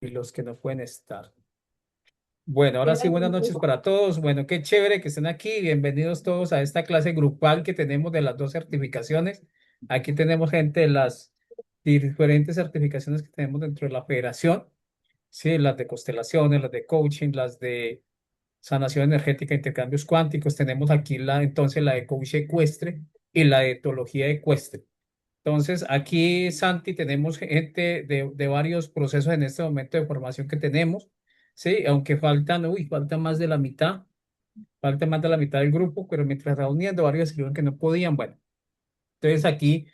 Y los que no pueden estar. Bueno, ahora sí, buenas noches para todos. Bueno, qué chévere que estén aquí. Bienvenidos todos a esta clase grupal que tenemos de las dos certificaciones. Aquí tenemos gente de las diferentes certificaciones que tenemos dentro de la federación. Sí, las de constelaciones, las de coaching, las de sanación energética, intercambios cuánticos. Tenemos aquí entonces la de coach ecuestre y la de etología ecuestre. Entonces, aquí, Santi, tenemos gente de varios procesos en este momento de formación que tenemos, ¿sí? Aunque falta más de la mitad, falta más de la mitad del grupo, pero mientras reuniendo, varios escribieron que no podían. Bueno, entonces aquí,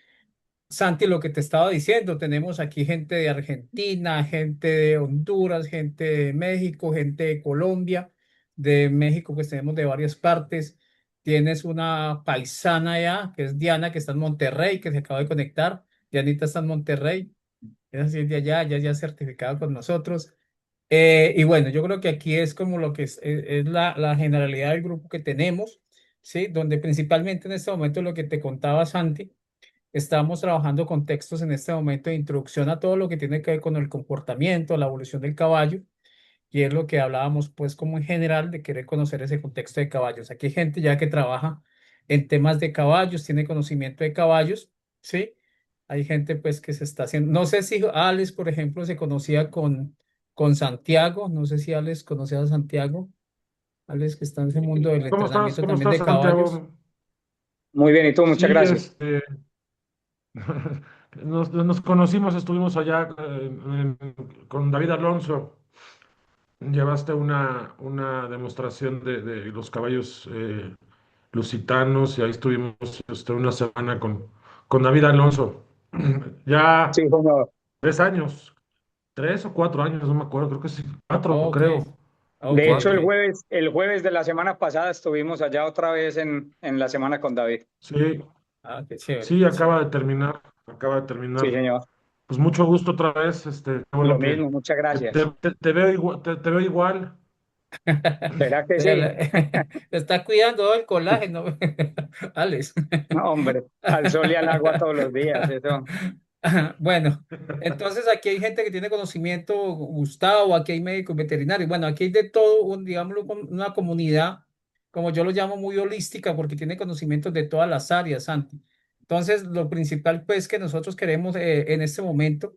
Santi, lo que te estaba diciendo, tenemos aquí gente de Argentina, gente de Honduras, gente de México, gente de Colombia. De México, pues tenemos de varias partes. Tienes una paisana allá, que es Diana, que está en Monterrey, que se acaba de conectar. Dianita está en Monterrey, es así de allá, ya certificada con nosotros. Y bueno, yo creo que aquí es como lo que es la generalidad del grupo que tenemos, ¿sí? Donde principalmente en este momento lo que te contaba Santi. Estamos trabajando con textos en este momento de introducción a todo lo que tiene que ver con el comportamiento, la evolución del caballo, y es lo que hablábamos pues como en general de querer conocer ese contexto de caballos. Aquí hay gente ya que trabaja en temas de caballos, tiene conocimiento de caballos, ¿sí? Hay gente pues que se está haciendo, no sé si Alex, por ejemplo, se conocía con Santiago, no sé si Alex conocía a Santiago, Alex que está en ese mundo del ¿Cómo estás? entrenamiento ¿Cómo también de estás, caballos. Santiago? Muy bien, y tú, muchas Sí, gracias. nos conocimos, estuvimos allá con David Alonso. Llevaste una demostración de los caballos lusitanos y ahí estuvimos una semana con David Alonso. Sí, Ya señor. 3 años, 3 o 4 años, no me acuerdo, creo que sí, cuatro, Ok, creo, ok, De hecho, ok. el jueves de la semana pasada estuvimos allá otra vez en la semana con David. sí, Ah, qué chévere, sí, qué chévere. acaba de Sí, terminar. señor. Pues mucho gusto otra vez, qué Lo bueno mismo, muchas que gracias. te veo igual, te veo igual. ¿Será que Se sí? la- Está cuidando el colágeno, Alex. No, hombre, al sol y al agua todos los días, eso. Bueno, entonces aquí hay gente que tiene conocimiento, Gustavo, aquí hay médicos veterinarios, bueno, aquí hay de todo, digámoslo, una comunidad, como yo lo llamo, muy holística, porque tiene conocimientos de todas las áreas, Santi. Entonces, lo principal, pues, que nosotros queremos en este momento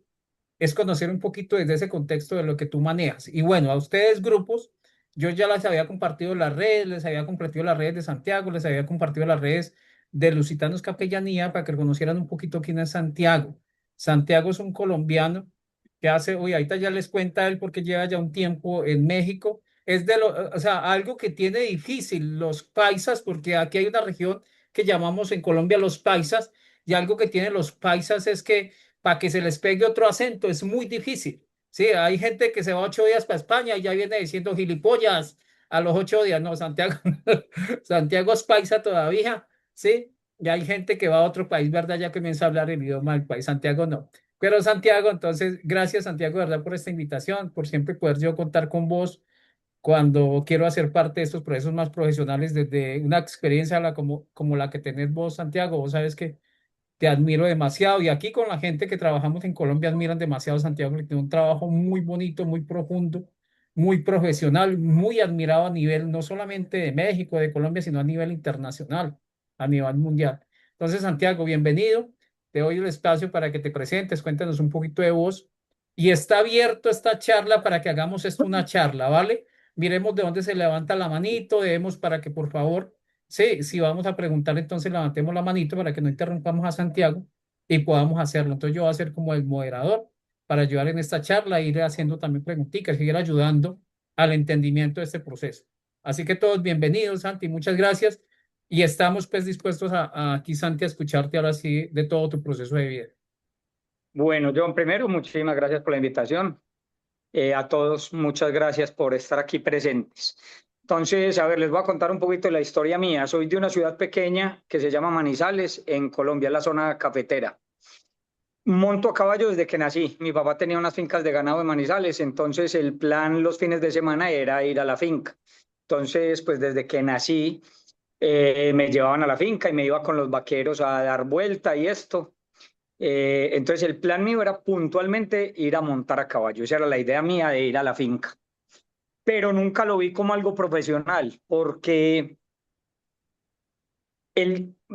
es conocer un poquito desde ese contexto de lo que tú manejas. Y bueno, a ustedes grupos, yo ya les había compartido las redes, les había compartido las redes de Santiago, les había compartido las redes de Lusitanos Capellanía para que conocieran un poquito quién es Santiago. Santiago es un colombiano que hace, uy, ahorita ya les cuenta él porque lleva ya un tiempo en México. Es de lo, o sea, algo que tiene difícil los paisas, porque aquí hay una región que llamamos en Colombia los paisas, y algo que tienen los paisas es que para que se les pegue otro acento es muy difícil. Sí, hay gente que se va 8 días para España y ya viene diciendo gilipollas a los 8 días. No, Santiago, Santiago es paisa todavía, sí. Y hay gente que va a otro país, ¿verdad? Ya comienza a hablar el idioma del país. Santiago no. Pero Santiago, entonces, gracias Santiago, ¿verdad? Por esta invitación, por siempre poder yo contar con vos cuando quiero hacer parte de estos procesos más profesionales desde una experiencia como la que tenés vos, Santiago. Vos sabes que te admiro demasiado. Y aquí con la gente que trabajamos en Colombia admiran demasiado a Santiago, porque tiene un trabajo muy bonito, muy profundo, muy profesional, muy admirado a nivel no solamente de México, de Colombia, sino a nivel internacional, a nivel mundial. Entonces, Santiago, bienvenido. Te doy el espacio para que te presentes, cuéntanos un poquito de vos. Y está abierto esta charla para que hagamos esto una charla, ¿vale? Miremos de dónde se levanta la manito, debemos para que por favor. Sí, si vamos a preguntar, entonces levantemos la manito para que no interrumpamos a Santiago y podamos hacerlo. Entonces yo voy a ser como el moderador para ayudar en esta charla, ir haciendo también preguntitas, seguir ayudando al entendimiento de este proceso. Así que todos bienvenidos, Santi, muchas gracias. Y estamos pues dispuestos aquí, Santi, a escucharte ahora sí de todo tu proceso de vida. Bueno, John, primero, muchísimas gracias por la invitación. A todos, muchas gracias por estar aquí presentes. Entonces, a ver, les voy a contar un poquito de la historia mía. Soy de una ciudad pequeña que se llama Manizales, en Colombia, en la zona cafetera. Monto a caballo desde que nací. Mi papá tenía unas fincas de ganado en Manizales, entonces el plan los fines de semana era ir a la finca. Entonces, pues desde que nací, me llevaban a la finca y me iba con los vaqueros a dar vuelta y esto. Entonces el plan mío era puntualmente ir a montar a caballo. Esa era la idea mía de ir a la finca. Pero nunca lo vi como algo profesional, porque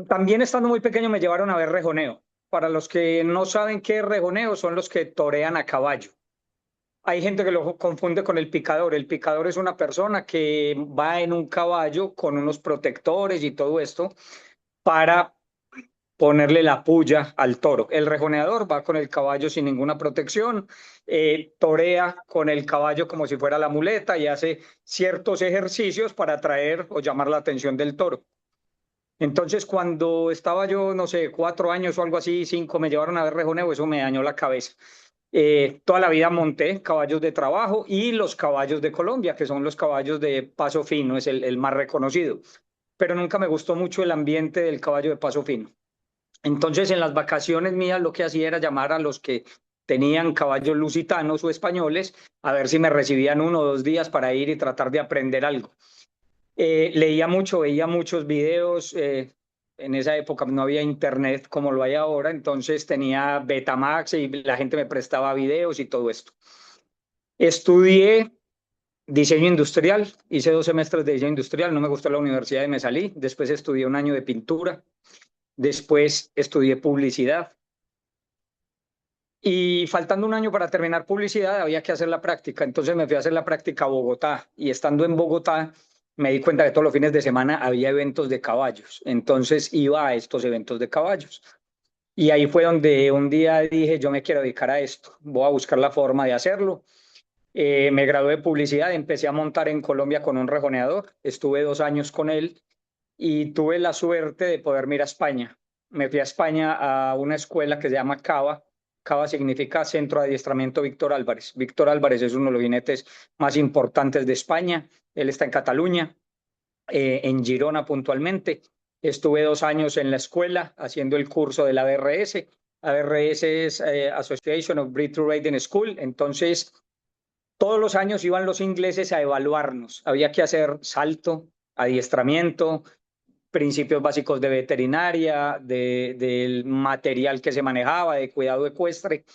también estando muy pequeño me llevaron a ver rejoneo. Para los que no saben qué es rejoneo, son los que torean a caballo. Hay gente que lo confunde con el picador. El picador es una persona que va en un caballo con unos protectores y todo esto para ponerle la puya al toro. El rejoneador va con el caballo sin ninguna protección, torea con el caballo como si fuera la muleta y hace ciertos ejercicios para atraer o llamar la atención del toro. Entonces, cuando estaba yo, no sé, 4 años o algo así, 5, me llevaron a ver rejoneo, eso me dañó la cabeza. Toda la vida monté caballos de trabajo y los caballos de Colombia, que son los caballos de paso fino, es el más reconocido. Pero nunca me gustó mucho el ambiente del caballo de paso fino. Entonces, en las vacaciones mías lo que hacía era llamar a los que tenían caballos lusitanos o españoles a ver si me recibían 1 o 2 días para ir y tratar de aprender algo. Leía mucho, veía muchos videos. En esa época no había internet como lo hay ahora, entonces tenía Betamax y la gente me prestaba videos y todo esto. Estudié diseño industrial, hice 2 semestres de diseño industrial, no me gustó la universidad y me salí. Después estudié un año de pintura, después estudié publicidad. Y faltando un año para terminar publicidad, había que hacer la práctica. Entonces me fui a hacer la práctica a Bogotá. Y estando en Bogotá, me di cuenta que todos los fines de semana había eventos de caballos. Entonces iba a estos eventos de caballos. Y ahí fue donde un día dije, yo me quiero dedicar a esto. Voy a buscar la forma de hacerlo. Me gradué de publicidad, empecé a montar en Colombia con un rejoneador. Estuve 2 años con él y tuve la suerte de poder ir a España. Me fui a España a una escuela que se llama Cava. Cava significa Centro de Adiestramiento Víctor Álvarez. Víctor Álvarez es uno de los jinetes más importantes de España. Él está en Cataluña, en Girona puntualmente. Estuve 2 años en la escuela haciendo el curso de la ABRS. ABRS es Association of Breed to Riding School. Entonces, todos los años iban los ingleses a evaluarnos. Había que hacer salto, adiestramiento, principios básicos de veterinaria, del material que se manejaba, de cuidado ecuestre.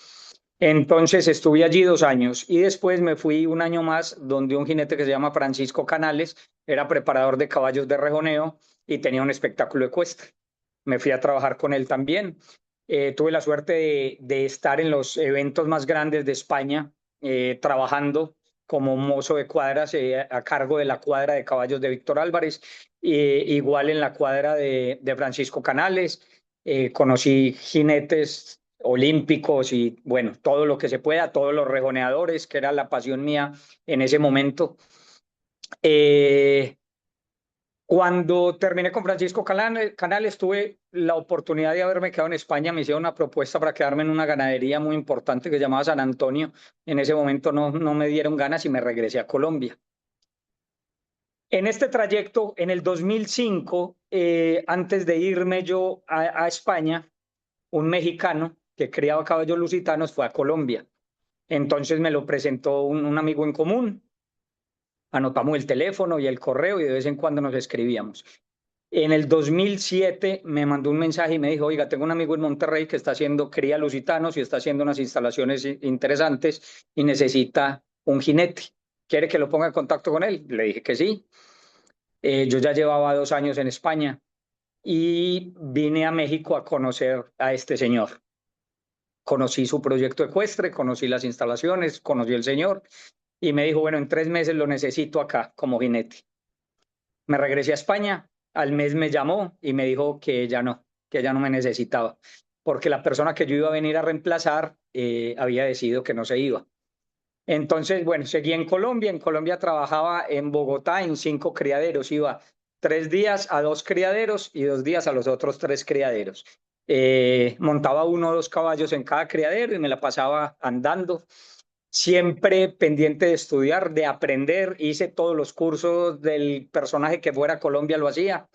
Entonces estuve allí 2 años y después me fui un año más donde un jinete que se llama Francisco Canales era preparador de caballos de rejoneo y tenía un espectáculo ecuestre. Me fui a trabajar con él también. Tuve la suerte de estar en los eventos más grandes de España, trabajando como mozo de cuadras, a cargo de la cuadra de caballos de Víctor Álvarez, igual en la cuadra de Francisco Canales. Conocí jinetes olímpicos y bueno, todo lo que se pueda, todos los rejoneadores, que era la pasión mía en ese momento. Eh, Cuando terminé con Francisco Canales, tuve la oportunidad de haberme quedado en España. Me hicieron una propuesta para quedarme en una ganadería muy importante que se llamaba San Antonio. En ese momento no me dieron ganas y me regresé a Colombia. En este trayecto, en el 2005, antes de irme yo a España, un mexicano que criaba caballos lusitanos fue a Colombia. Entonces me lo presentó un amigo en común. Anotamos el teléfono y el correo y de vez en cuando nos escribíamos. En el 2007 me mandó un mensaje y me dijo, oiga, tengo un amigo en Monterrey que está haciendo cría lusitanos y está haciendo unas instalaciones interesantes y necesita un jinete. ¿Quiere que lo ponga en contacto con él? Le dije que sí. Yo ya llevaba 2 años en España y vine a México a conocer a este señor. Conocí su proyecto ecuestre, conocí las instalaciones, conocí el señor y me dijo, bueno, en 3 meses lo necesito acá como jinete. Me regresé a España, al mes me llamó y me dijo que ya no me necesitaba, porque la persona que yo iba a venir a reemplazar había decidido que no se iba. Entonces, bueno, seguí en Colombia trabajaba en Bogotá en 5 criaderos, iba 3 días a 2 criaderos y 2 días a los otros 3 criaderos. Montaba 1 o 2 caballos en cada criadero y me la pasaba andando, siempre pendiente de estudiar, de aprender. Hice todos los cursos del personaje que fuera a Colombia, lo hacía.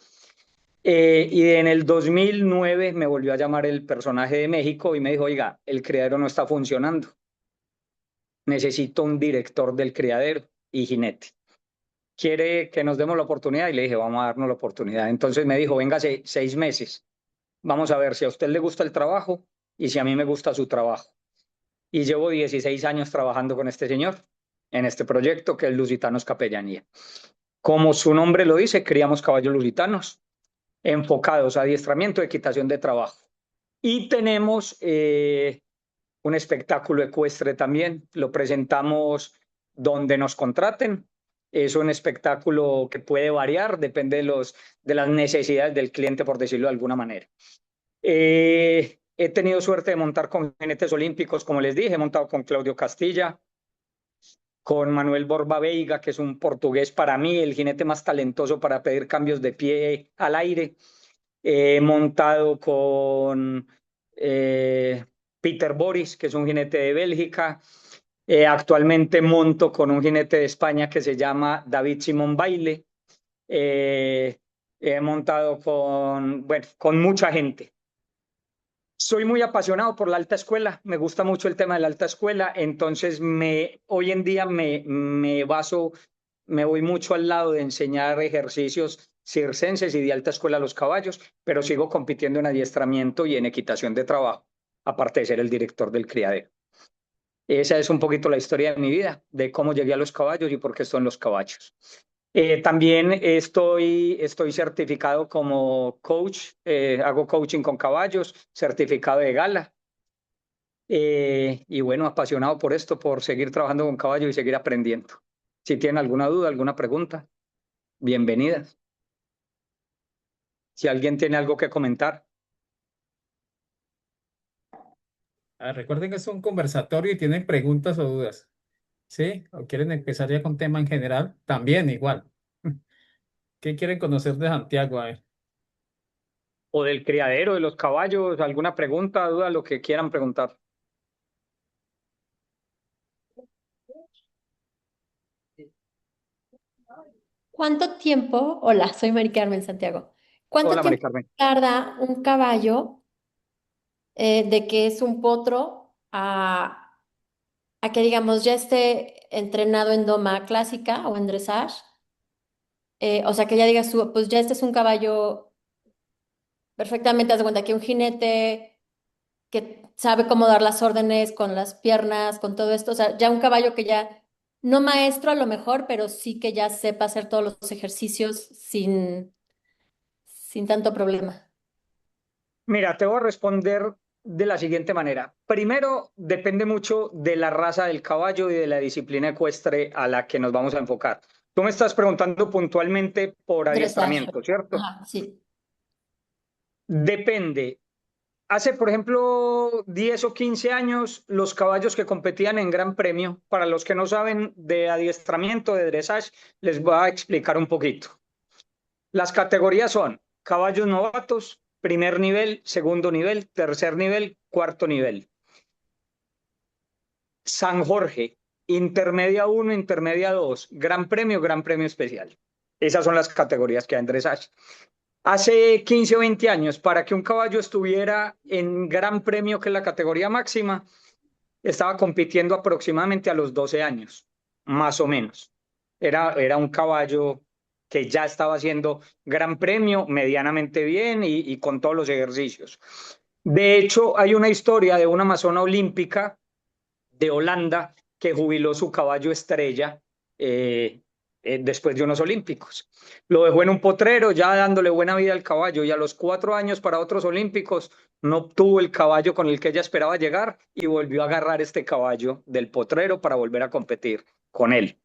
Y en el 2009 me volvió a llamar el personaje de México y me dijo, oiga, el criadero no está funcionando. Necesito un director del criadero y jinete. ¿Quiere que nos demos la oportunidad? Y le dije, vamos a darnos la oportunidad. Entonces me dijo, véngase 6 meses. Vamos a ver si a usted le gusta el trabajo, y si a mí me gusta su trabajo. Y llevo 16 años trabajando con este señor en este proyecto que es Lusitanos Capellanía. Como su nombre lo dice, criamos caballos lusitanos enfocados a adiestramiento, equitación de trabajo. Y tenemos un espectáculo ecuestre también. Lo presentamos donde nos contraten. Es un espectáculo que puede variar, depende de las necesidades del cliente, por decirlo de alguna manera. He tenido suerte de montar con jinetes olímpicos, como les dije, he montado con Claudio Castilla, con Manuel Borba Veiga, que es un portugués para mí, el jinete más talentoso para pedir cambios de pie al aire. He montado con Peter Boris, que es un jinete de Bélgica. Actualmente monto con un jinete de España que se llama David Simón Baile. He montado bueno, con mucha gente. Soy muy apasionado por la alta escuela, me gusta mucho el tema de la alta escuela, entonces hoy en día me voy mucho al lado de enseñar ejercicios circenses y de alta escuela a los caballos, pero sigo compitiendo en adiestramiento y en equitación de trabajo, aparte de ser el director del criadero. Esa es un poquito la historia de mi vida, de cómo llegué a los caballos y por qué son los caballos. También estoy certificado como coach, hago coaching con caballos, certificado de gala. Y bueno, apasionado por esto, por seguir trabajando con caballos y seguir aprendiendo. Si tienen alguna duda, alguna pregunta, bienvenidas. Si alguien tiene algo que comentar. Recuerden que es un conversatorio y tienen preguntas o dudas. ¿Sí? ¿O quieren empezar ya con tema en general? También igual. ¿Qué quieren conocer de Santiago? A ver. O del criadero, de los caballos, alguna pregunta, duda, lo que quieran preguntar. ¿Cuánto tiempo? Hola, soy Mari Carmen Santiago. ¿Cuánto Hola, Mari tiempo Carmen. tarda un caballo de que es un potro a que, digamos, ya esté entrenado en doma clásica o en dressage? O sea, que ya digas tú, pues ya este es un caballo perfectamente, haz de cuenta que un jinete que sabe cómo dar las órdenes con las piernas, con todo esto. O sea, ya un caballo que ya, no maestro a lo mejor, pero sí que ya sepa hacer todos los ejercicios sin tanto problema. Mira, te voy a responder de la siguiente manera. Primero, depende mucho de la raza del caballo y de la disciplina ecuestre a la que nos vamos a enfocar. Tú me estás preguntando puntualmente por Dressage. adiestramiento, ¿cierto? Ajá, sí. Depende. Hace, por ejemplo, 10 o 15 años, los caballos que competían en Gran Premio, para los que no saben de adiestramiento, de dressage, les voy a explicar un poquito. Las categorías son caballos novatos, primer nivel, segundo nivel, tercer nivel, cuarto nivel. San Jorge, intermedia 1, intermedia 2, Gran Premio especial. Esas son las categorías que hay en dressage. Hace 15 o 20 años, para que un caballo estuviera en Gran Premio, que es la categoría máxima, estaba compitiendo aproximadamente a los 12 años, más o menos. Era un caballo que ya estaba haciendo Gran Premio medianamente bien y con todos los ejercicios. De hecho, hay una historia de una amazona olímpica de Holanda que jubiló su caballo estrella después de unos olímpicos. Lo dejó en un potrero, ya dándole buena vida al caballo, y a los 4 años para otros olímpicos no obtuvo el caballo con el que ella esperaba llegar y volvió a agarrar este caballo del potrero para volver a competir con él.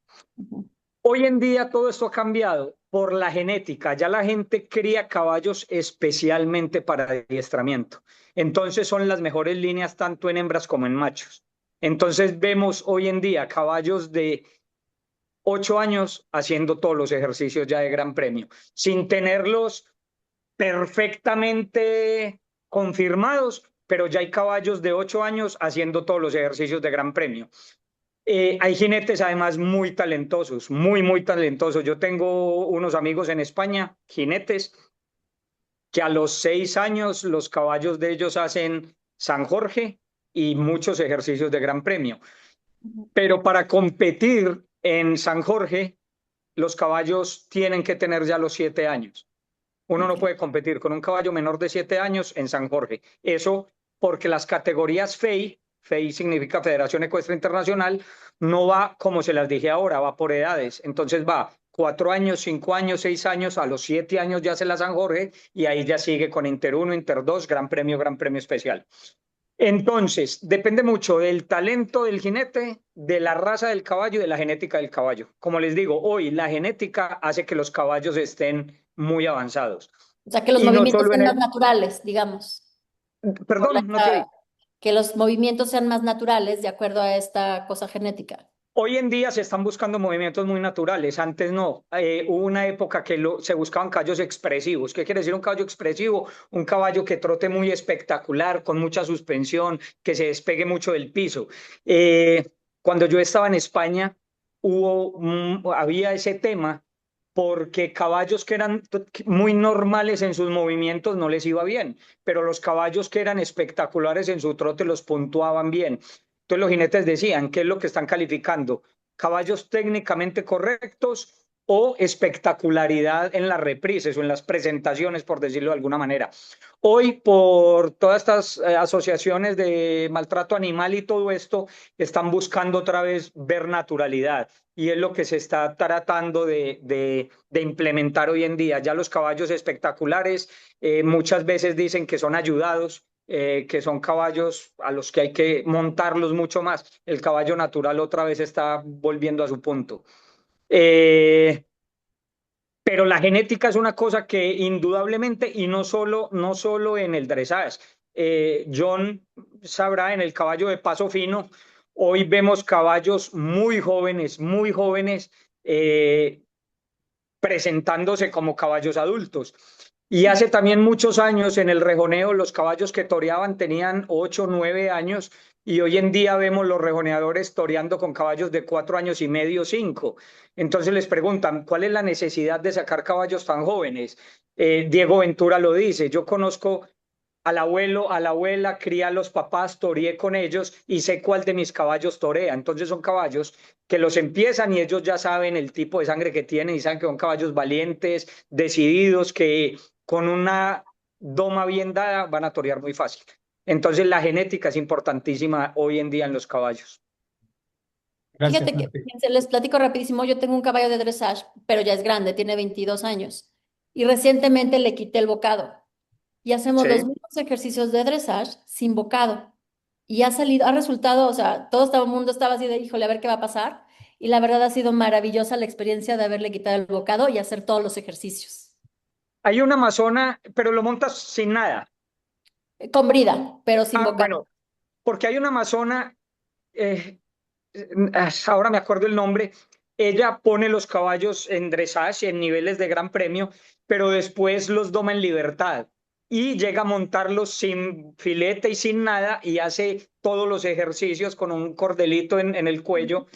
Hoy en día todo esto ha cambiado por la genética. Ya la gente cría caballos especialmente para adiestramiento. Entonces son las mejores líneas tanto en hembras como en machos. Entonces vemos hoy en día caballos de 8 años haciendo todos los ejercicios ya de Gran Premio, sin tenerlos perfectamente confirmados, pero ya hay caballos de 8 años haciendo todos los ejercicios de Gran Premio. Hay jinetes además muy talentosos, muy talentosos. Yo tengo unos amigos en España, jinetes, que a los 6 años los caballos de ellos hacen San Jorge y muchos ejercicios de Gran Premio. Pero para competir en San Jorge, los caballos tienen que tener ya los 7 años. Uno no Ok. puede competir con un caballo menor de 7 años en San Jorge. Eso porque las categorías FEI significa Federación Ecuestre Internacional, no va como se las dije ahora, va por edades. Entonces va 4 años, 5 años, 6 años, a los 7 años ya hace la San Jorge y ahí ya sigue con Inter 1, Inter 2, Gran Premio Especial. Entonces, depende mucho del talento del jinete, de la raza del caballo y de la genética del caballo. Como les digo, hoy la genética hace que los caballos estén muy avanzados. O sea, que los Y no movimientos solo en sean más el... naturales, digamos. Por Perdón, no te oí. que los movimientos sean más naturales de acuerdo a esta cosa genética. Hoy en día se están buscando movimientos muy naturales, antes no. Hubo una época que se buscaban caballos expresivos. ¿Qué quiere decir un caballo expresivo? Un caballo que trote muy espectacular, con mucha suspensión, que se despegue mucho del piso. Cuando yo estaba en España, había ese tema porque caballos que eran muy normales en sus movimientos no les iba bien, pero los caballos que eran espectaculares en su trote los puntuaban bien. Entonces los jinetes decían, ¿qué es lo que están calificando? ¿Caballos técnicamente correctos o espectacularidad en las reprises o en las presentaciones, por decirlo de alguna manera? Hoy, por todas estas asociaciones de maltrato animal y todo esto, están buscando otra vez ver naturalidad. Y es lo que se está tratando de implementar hoy en día. Ya los caballos espectaculares muchas veces dicen que son ayudados, que son caballos a los que hay que montarlos mucho más. El caballo natural otra vez está volviendo a su punto. Pero la genética es una cosa que indudablemente, y no solo en el dressage. John sabrá, en el caballo de paso fino, hoy vemos caballos muy jóvenes, presentándose como caballos adultos. Y hace también muchos años en el rejoneo los caballos que toreaban tenían 8 o 9 años y hoy en día vemos los rejoneadores toreando con caballos de 4 años y medio, 5. Entonces les preguntan, ¿cuál es la necesidad de sacar caballos tan jóvenes? Diego Ventura lo dice, yo conozco al abuelo, a la abuela, crié a los papás, toreé con ellos y sé cuál de mis caballos torea. Entonces son caballos que los empiezan y ellos ya saben el tipo de sangre que tienen y saben que son caballos valientes, decididos, que con una doma bien dada van a torear muy fácil. Entonces la genética es importantísima hoy en día en los caballos. Gracias, Fíjate que, Santi. fíjense, les platico rapidísimo, yo tengo un caballo de dressage, pero ya es grande, tiene 22 años. Y recientemente le quité el bocado. Y hacemos Sí. los mismos ejercicios de dressage sin bocado. Y ha salido, ha resultado, o sea, todo el mundo estaba así de, híjole, a ver qué va a pasar. Y la verdad ha sido maravillosa la experiencia de haberle quitado el bocado y hacer todos los ejercicios. Hay una amazona, pero lo montas sin nada. Con brida, pero sin Ah, bocado. bueno, porque hay una amazona, eh, ahora me acuerdo el nombre, ella pone los caballos en dressage, en niveles de gran premio, pero después los doma en libertad y llega a montarlos sin filete y sin nada y hace todos los ejercicios con un cordelito en el cuello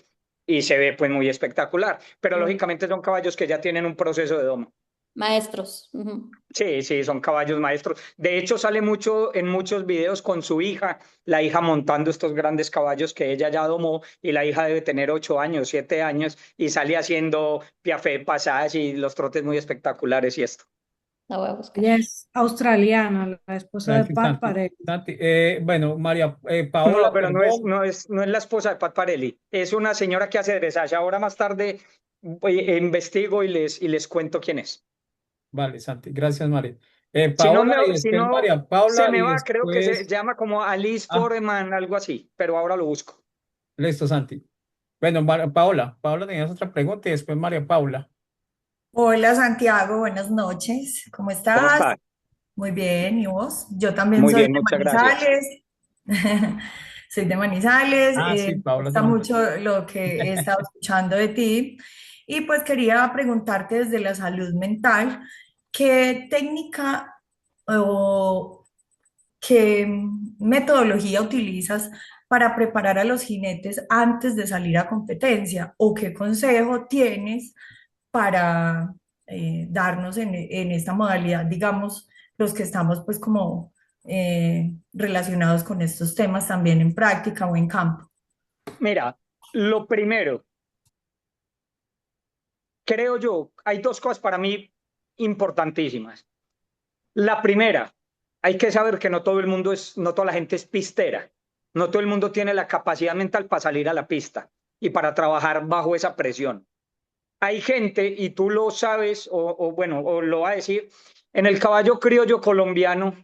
y se ve pues muy espectacular, pero lógicamente son caballos que ya tienen un proceso de doma. Maestros. Ujú. Sí, sí, son caballos maestros. De hecho, sale mucho en muchos videos con su hija, la hija montando estos grandes caballos que ella ya domó y la hija debe tener 8 años, 7 años y sale haciendo piafé, pasadas y los trotes muy espectaculares y esto. La voy a buscar. Ella es australiana, la esposa de Gracias, Pat Santi. Parelli. Santi, bueno, María No, Paola, pero perdón. no es la esposa de Pat Parelli, es una señora que hace dressage. Ahora más tarde investigo y les cuento quién es. Vale, Santi, gracias, María. Si no, Paola y si después no María se Paula me y va, creo que se después. llama como Alice Ah, Foreman, algo así, pero ahora lo busco. listo, Santi. Bueno, Paola, tenías otra pregunta y después María Paula. Hola Santiago, buenas noches. ¿Cómo ¿Cómo estás? está? Muy bien, ¿y vos? Yo también Muy soy bien, de muchas gracias. Manizales. Soy de Manizales. Ah, sí, Me Paola es de gusta Manizales. mucho lo que he estado escuchando de ti. Y pues quería preguntarte desde la salud mental, ¿qué técnica o qué metodología utilizas para preparar a los jinetes antes de salir a competencia? ¿O qué consejo tienes para darnos en esta modalidad, digamos, los que estamos pues como relacionados con estos temas también en práctica o en campo? Mira, lo primero, creo yo, hay dos cosas para mí importantísimas. La primera, hay que saber que no todo el mundo no toda la gente es pistera, no todo el mundo tiene la capacidad mental para salir a la pista y para trabajar bajo esa presión. Hay gente, y tú lo sabes, o lo va a decir, en el caballo criollo colombiano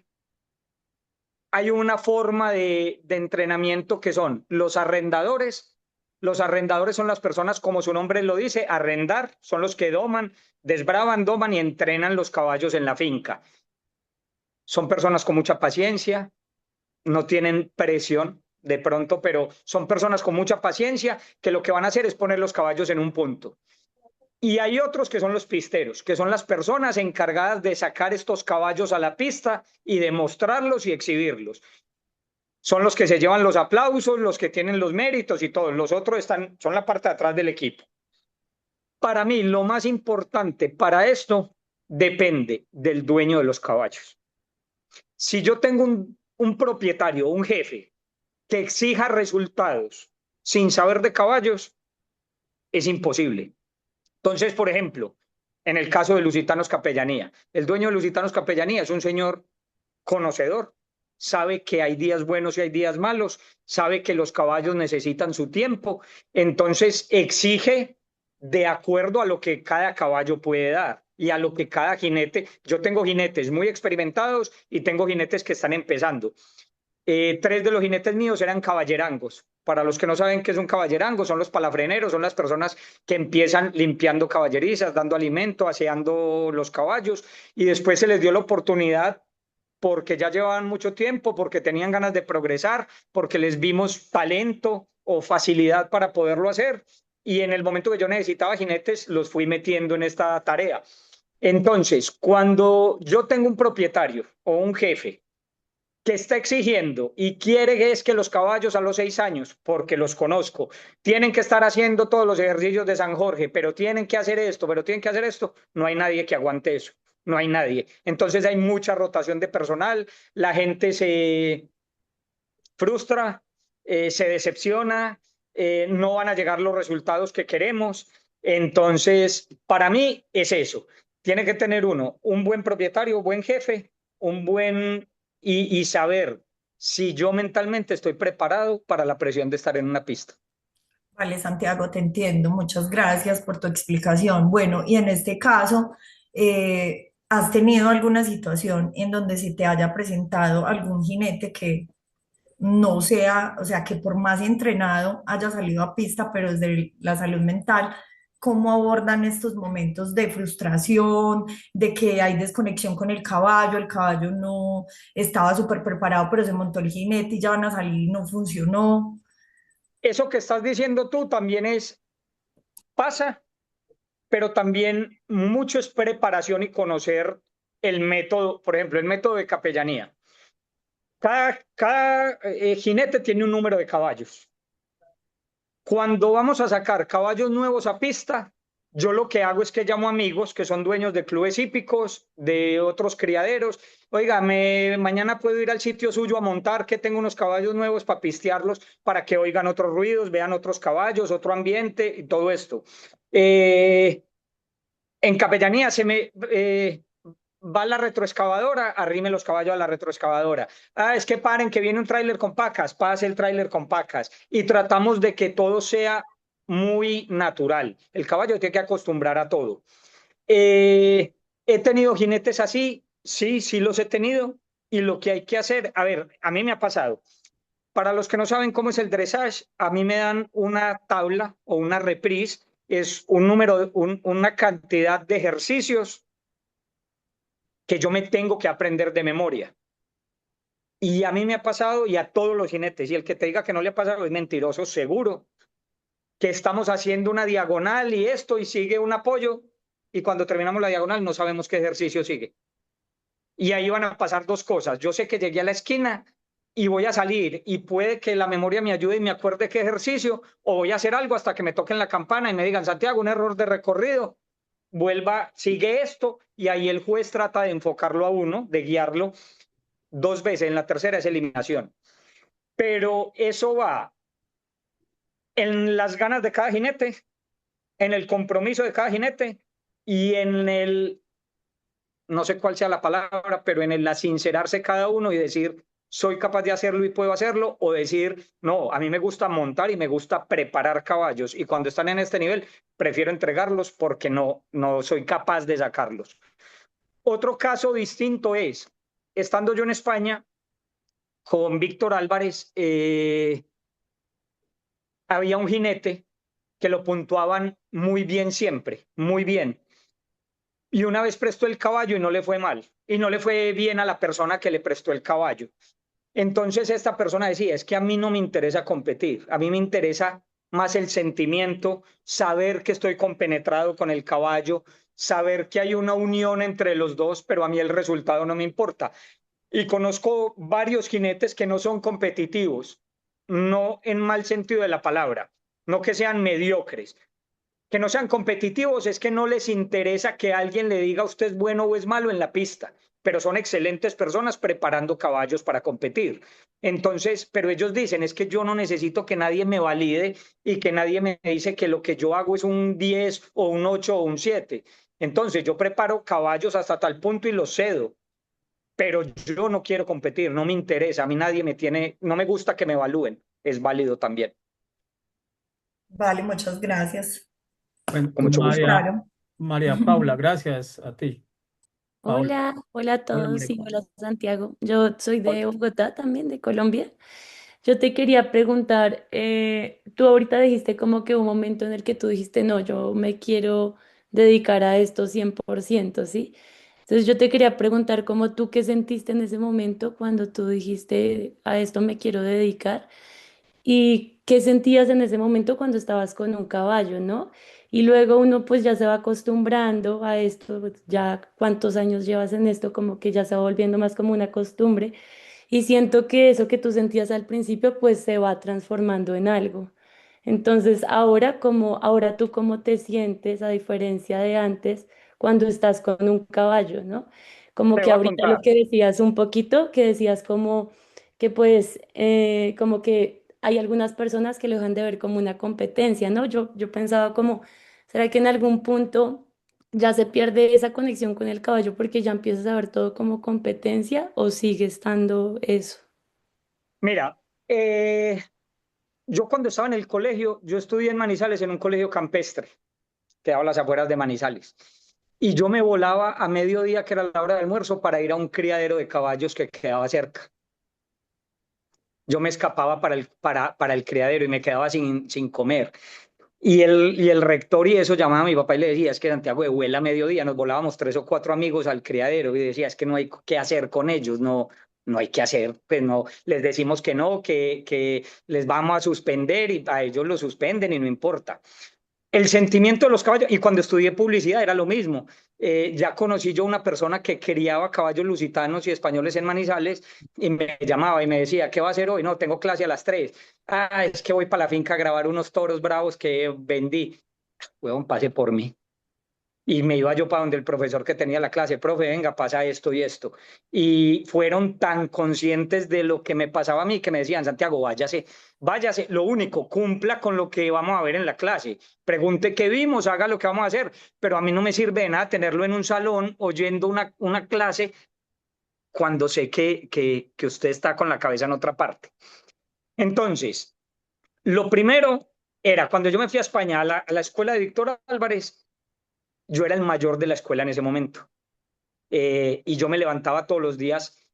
hay una forma de entrenamiento que son los arrendadores. Los arrendadores son las personas, como su nombre lo dice, arrendar, son los que doman, desbravan, doman y entrenan los caballos en la finca. Son personas con mucha paciencia, no tienen presión de pronto, pero son personas con mucha paciencia que lo que van a hacer es poner los caballos en un punto. Y hay otros que son los pisteros, que son las personas encargadas de sacar estos caballos a la pista y de mostrarlos y exhibirlos. Son los que se llevan los aplausos, los que tienen los méritos y todos. Los otros son la parte de atrás del equipo. Para mí, lo más importante para esto depende del dueño de los caballos. Si yo tengo un propietario, un jefe, que exija resultados sin saber de caballos, es imposible. Entonces, por ejemplo, en el caso de Lusitanos Capellanía, el dueño de Lusitanos Capellanía es un señor conocedor, sabe que hay días buenos y hay días malos, sabe que los caballos necesitan su tiempo, entonces exige de acuerdo a lo que cada caballo puede dar y a lo que cada jinete. Yo tengo jinetes muy experimentados y tengo jinetes que están empezando. 3 de los jinetes míos eran caballerangos. Para los que no saben qué es un caballerango, son los palafreneros, son las personas que empiezan limpiando caballerizas, dando alimento, aseando los caballos, y después se les dio la oportunidad porque ya llevaban mucho tiempo, porque tenían ganas de progresar, porque les vimos talento o facilidad para poderlo hacer. Y en el momento que yo necesitaba jinetes, los fui metiendo en esta tarea. Entonces, cuando yo tengo un propietario o un jefe que está exigiendo y quiere es que los caballos a los 6 años, porque los conozco, tienen que estar haciendo todos los ejercicios de San Jorge, pero tienen que hacer esto, pero tienen que hacer esto, no hay nadie que aguante eso, no hay nadie. Entonces hay mucha rotación de personal, la gente se frustra, se decepciona, no van a llegar los resultados que queremos. Entonces, para mí es eso. Tiene que tener uno, un buen propietario, un buen jefe, un buen y saber si yo mentalmente estoy preparado para la presión de estar en una pista. Vale, Santiago, te entiendo. Muchas gracias por tu explicación. Bueno, y en este caso, ¿has tenido alguna situación en donde se te haya presentado algún jinete que no sea, o sea, que por más entrenado haya salido a pista, pero desde la salud mental, cómo abordan estos momentos de frustración, de que hay desconexión con el caballo no estaba súper preparado, pero se montó el jinete y ya van a salir y no funcionó? Eso que estás diciendo tú también pasa, pero también mucho es preparación y conocer el método, por ejemplo, el método de capellanía. Cada jinete tiene un número de caballos. Cuando vamos a sacar caballos nuevos a pista, yo lo que hago es que llamo amigos que son dueños de clubes hípicos, de otros criaderos. Oiga, mañana puedo ir al sitio suyo a montar, que tengo unos caballos nuevos para pistearlos, para que oigan otros ruidos, vean otros caballos, otro ambiente y todo esto. En capellanía va la retroexcavadora, arrime los caballos a la retroexcavadora. Es que paren, que viene un tráiler con pacas, pase el tráiler con pacas. Y tratamos de que todo sea muy natural. El caballo tiene que acostumbrar a todo. He tenido jinetes así, sí los he tenido. Y lo que hay que hacer, a ver, a mí me ha pasado. Para los que no saben cómo es el dressage, a mí me dan una tabla o una reprise, es un número, una cantidad de ejercicios que yo me tengo que aprender de memoria. Y a mí me ha pasado, y a todos los jinetes, y el que te diga que no le ha pasado es mentiroso, seguro, que estamos haciendo una diagonal y esto, y sigue un apoyo, y cuando terminamos la diagonal no sabemos qué ejercicio sigue. Y ahí van a pasar dos cosas. Yo sé que llegué a la esquina y voy a salir, y puede que la memoria me ayude y me acuerde qué ejercicio, o voy a hacer algo hasta que me toquen la campana y me digan, Santiago, un error de recorrido, vuelva, sigue esto, y ahí el juez trata de enfocarlo a uno, de guiarlo 2 veces, en la tercera es eliminación. Pero eso va en las ganas de cada jinete, en el compromiso de cada jinete y en el no sé cuál sea la palabra, pero en el sincerarse cada uno y decir, soy capaz de hacerlo y puedo hacerlo, o decir, no, a mí me gusta montar y me gusta preparar caballos, y cuando están en este nivel, prefiero entregarlos porque no soy capaz de sacarlos. Otro caso distinto es, estando yo en España con Víctor Álvarez, había un jinete que lo puntuaban muy bien siempre, muy bien. Y una vez prestó el caballo y no le fue mal, y no le fue bien a la persona que le prestó el caballo. Entonces esta persona decía, es que a mí no me interesa competir, a mí me interesa más el sentimiento, saber que estoy compenetrado con el caballo, saber que hay una unión entre los dos, pero a mí el resultado no me importa. Y conozco varios jinetes que no son competitivos, no en mal sentido de la palabra, no que sean mediocres, que no sean competitivos, es que no les interesa que alguien le diga usted es bueno o es malo en la pista, pero son excelentes personas preparando caballos para competir. Entonces, pero ellos dicen, es que yo no necesito que nadie me valide y que nadie me dice que lo que yo hago es un 10 o un 8 o un 7. Entonces, yo preparo caballos hasta tal punto y los cedo, pero yo no quiero competir, no me interesa, a mí nadie me tiene, no me gusta que me evalúen, es válido también. Vale, muchas gracias. Bueno, Con mucho gusto. María, Claro. María Paula, gracias a ti. Paula, Hola, hola a hola todos María y Paula. hola Santiago. Yo soy de Bogotá también, de Colombia. Yo te quería preguntar, tú ahorita dijiste como que un momento en el que tú dijiste, no, yo me quiero dedicar a esto 100%, ¿sí? Entonces yo te quería preguntar como tú qué sentiste en ese momento cuando tú dijiste, a esto me quiero dedicar. ¿Y qué sentías en ese momento cuando estabas con un caballo, no? Y luego uno pues ya se va acostumbrando a esto, pues, ya cuántos años llevas en esto, como que ya se va volviendo más como una costumbre. Y siento que eso que tú sentías al principio pues se va transformando en algo. Entonces, ahora tú cómo te sientes a diferencia de antes cuando estás con un caballo, ¿no? Como Te que voy a ahorita lo contar. que decías un poquito, que decías como que pues como que hay algunas personas que lo dejan de ver como una competencia, ¿no? Yo pensaba como, ¿será que en algún punto ya se pierde esa conexión con el caballo porque ya empiezas a ver todo como competencia o sigue estando eso? Mira, yo cuando estaba en el colegio, yo estudié en Manizales en un colegio campestre, que daba a las afueras de Manizales. Y yo me volaba a mediodía, que era la hora de almuerzo, para ir a un criadero de caballos que quedaba cerca. Yo me escapaba para el criadero y me quedaba sin comer. Y el rector y eso llamaba a mi papá y le decía, es que Santiago de vuela a mediodía, nos volábamos 3 o 4 amigos al criadero y decía, es que no hay qué hacer con ellos, no hay qué hacer, pues no, les decimos que no, que les vamos a suspender y a ellos lo suspenden y no importa. El sentimiento de los caballos, y cuando estudié publicidad era lo mismo. Ya conocí yo una persona que criaba caballos lusitanos y españoles en Manizales y me llamaba y me decía, ¿qué va a hacer hoy? No, tengo clase a las 3. Ah, es que voy para la finca a grabar unos toros bravos que vendí. Huevón, pase por mí. Y me iba yo para donde el profesor que tenía la clase, profe, venga, pasa esto y esto. Y fueron tan conscientes de lo que me pasaba a mí que me decían, Santiago, váyase, váyase, lo único, cumpla con lo que vamos a ver en la clase. Pregunte qué vimos, haga lo que vamos a hacer, pero a mí no me sirve de nada tenerlo en un salón oyendo una clase cuando sé que usted está con la cabeza en otra parte. Entonces, lo primero era, cuando yo me fui a España, a la escuela de Víctor Álvarez, yo era el mayor de la escuela en ese momento. Y yo me levantaba todos los días.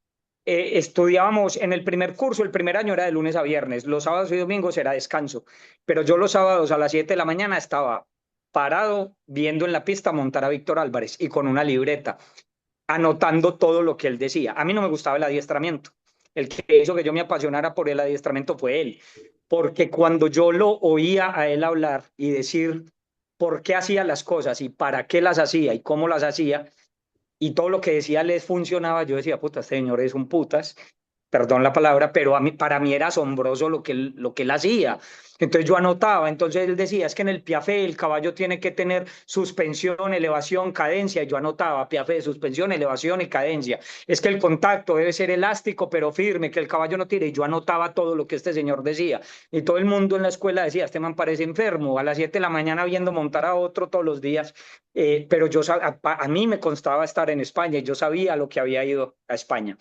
Estudiábamos en el primer curso, el primer año era de lunes a viernes, los sábados y domingos era descanso, pero yo los sábados a las 7 de la mañana estaba parado viendo en la pista montar a Víctor Álvarez y con una libreta, anotando todo lo que él decía. A mí no me gustaba el adiestramiento. El que hizo que yo me apasionara por el adiestramiento fue él, porque cuando yo lo oía a él hablar y decir por qué hacía las cosas y para qué las hacía y cómo las hacía, y todo lo que decía les funcionaba, yo decía, puta, este señor es un putas, perdón la palabra, pero para mí era asombroso lo que él hacía. Entonces yo anotaba, entonces él decía, es que en el Piafé el caballo tiene que tener suspensión, elevación, cadencia, y yo anotaba Piafé, suspensión, elevación y cadencia. Es que el contacto debe ser elástico pero firme, que el caballo no tire, y yo anotaba todo lo que este señor decía. Y todo el mundo en la escuela decía, este man parece enfermo, a las 7 de la mañana viendo montar a otro todos los días. Pero a mí me constaba estar en España y yo sabía lo que había ido a España.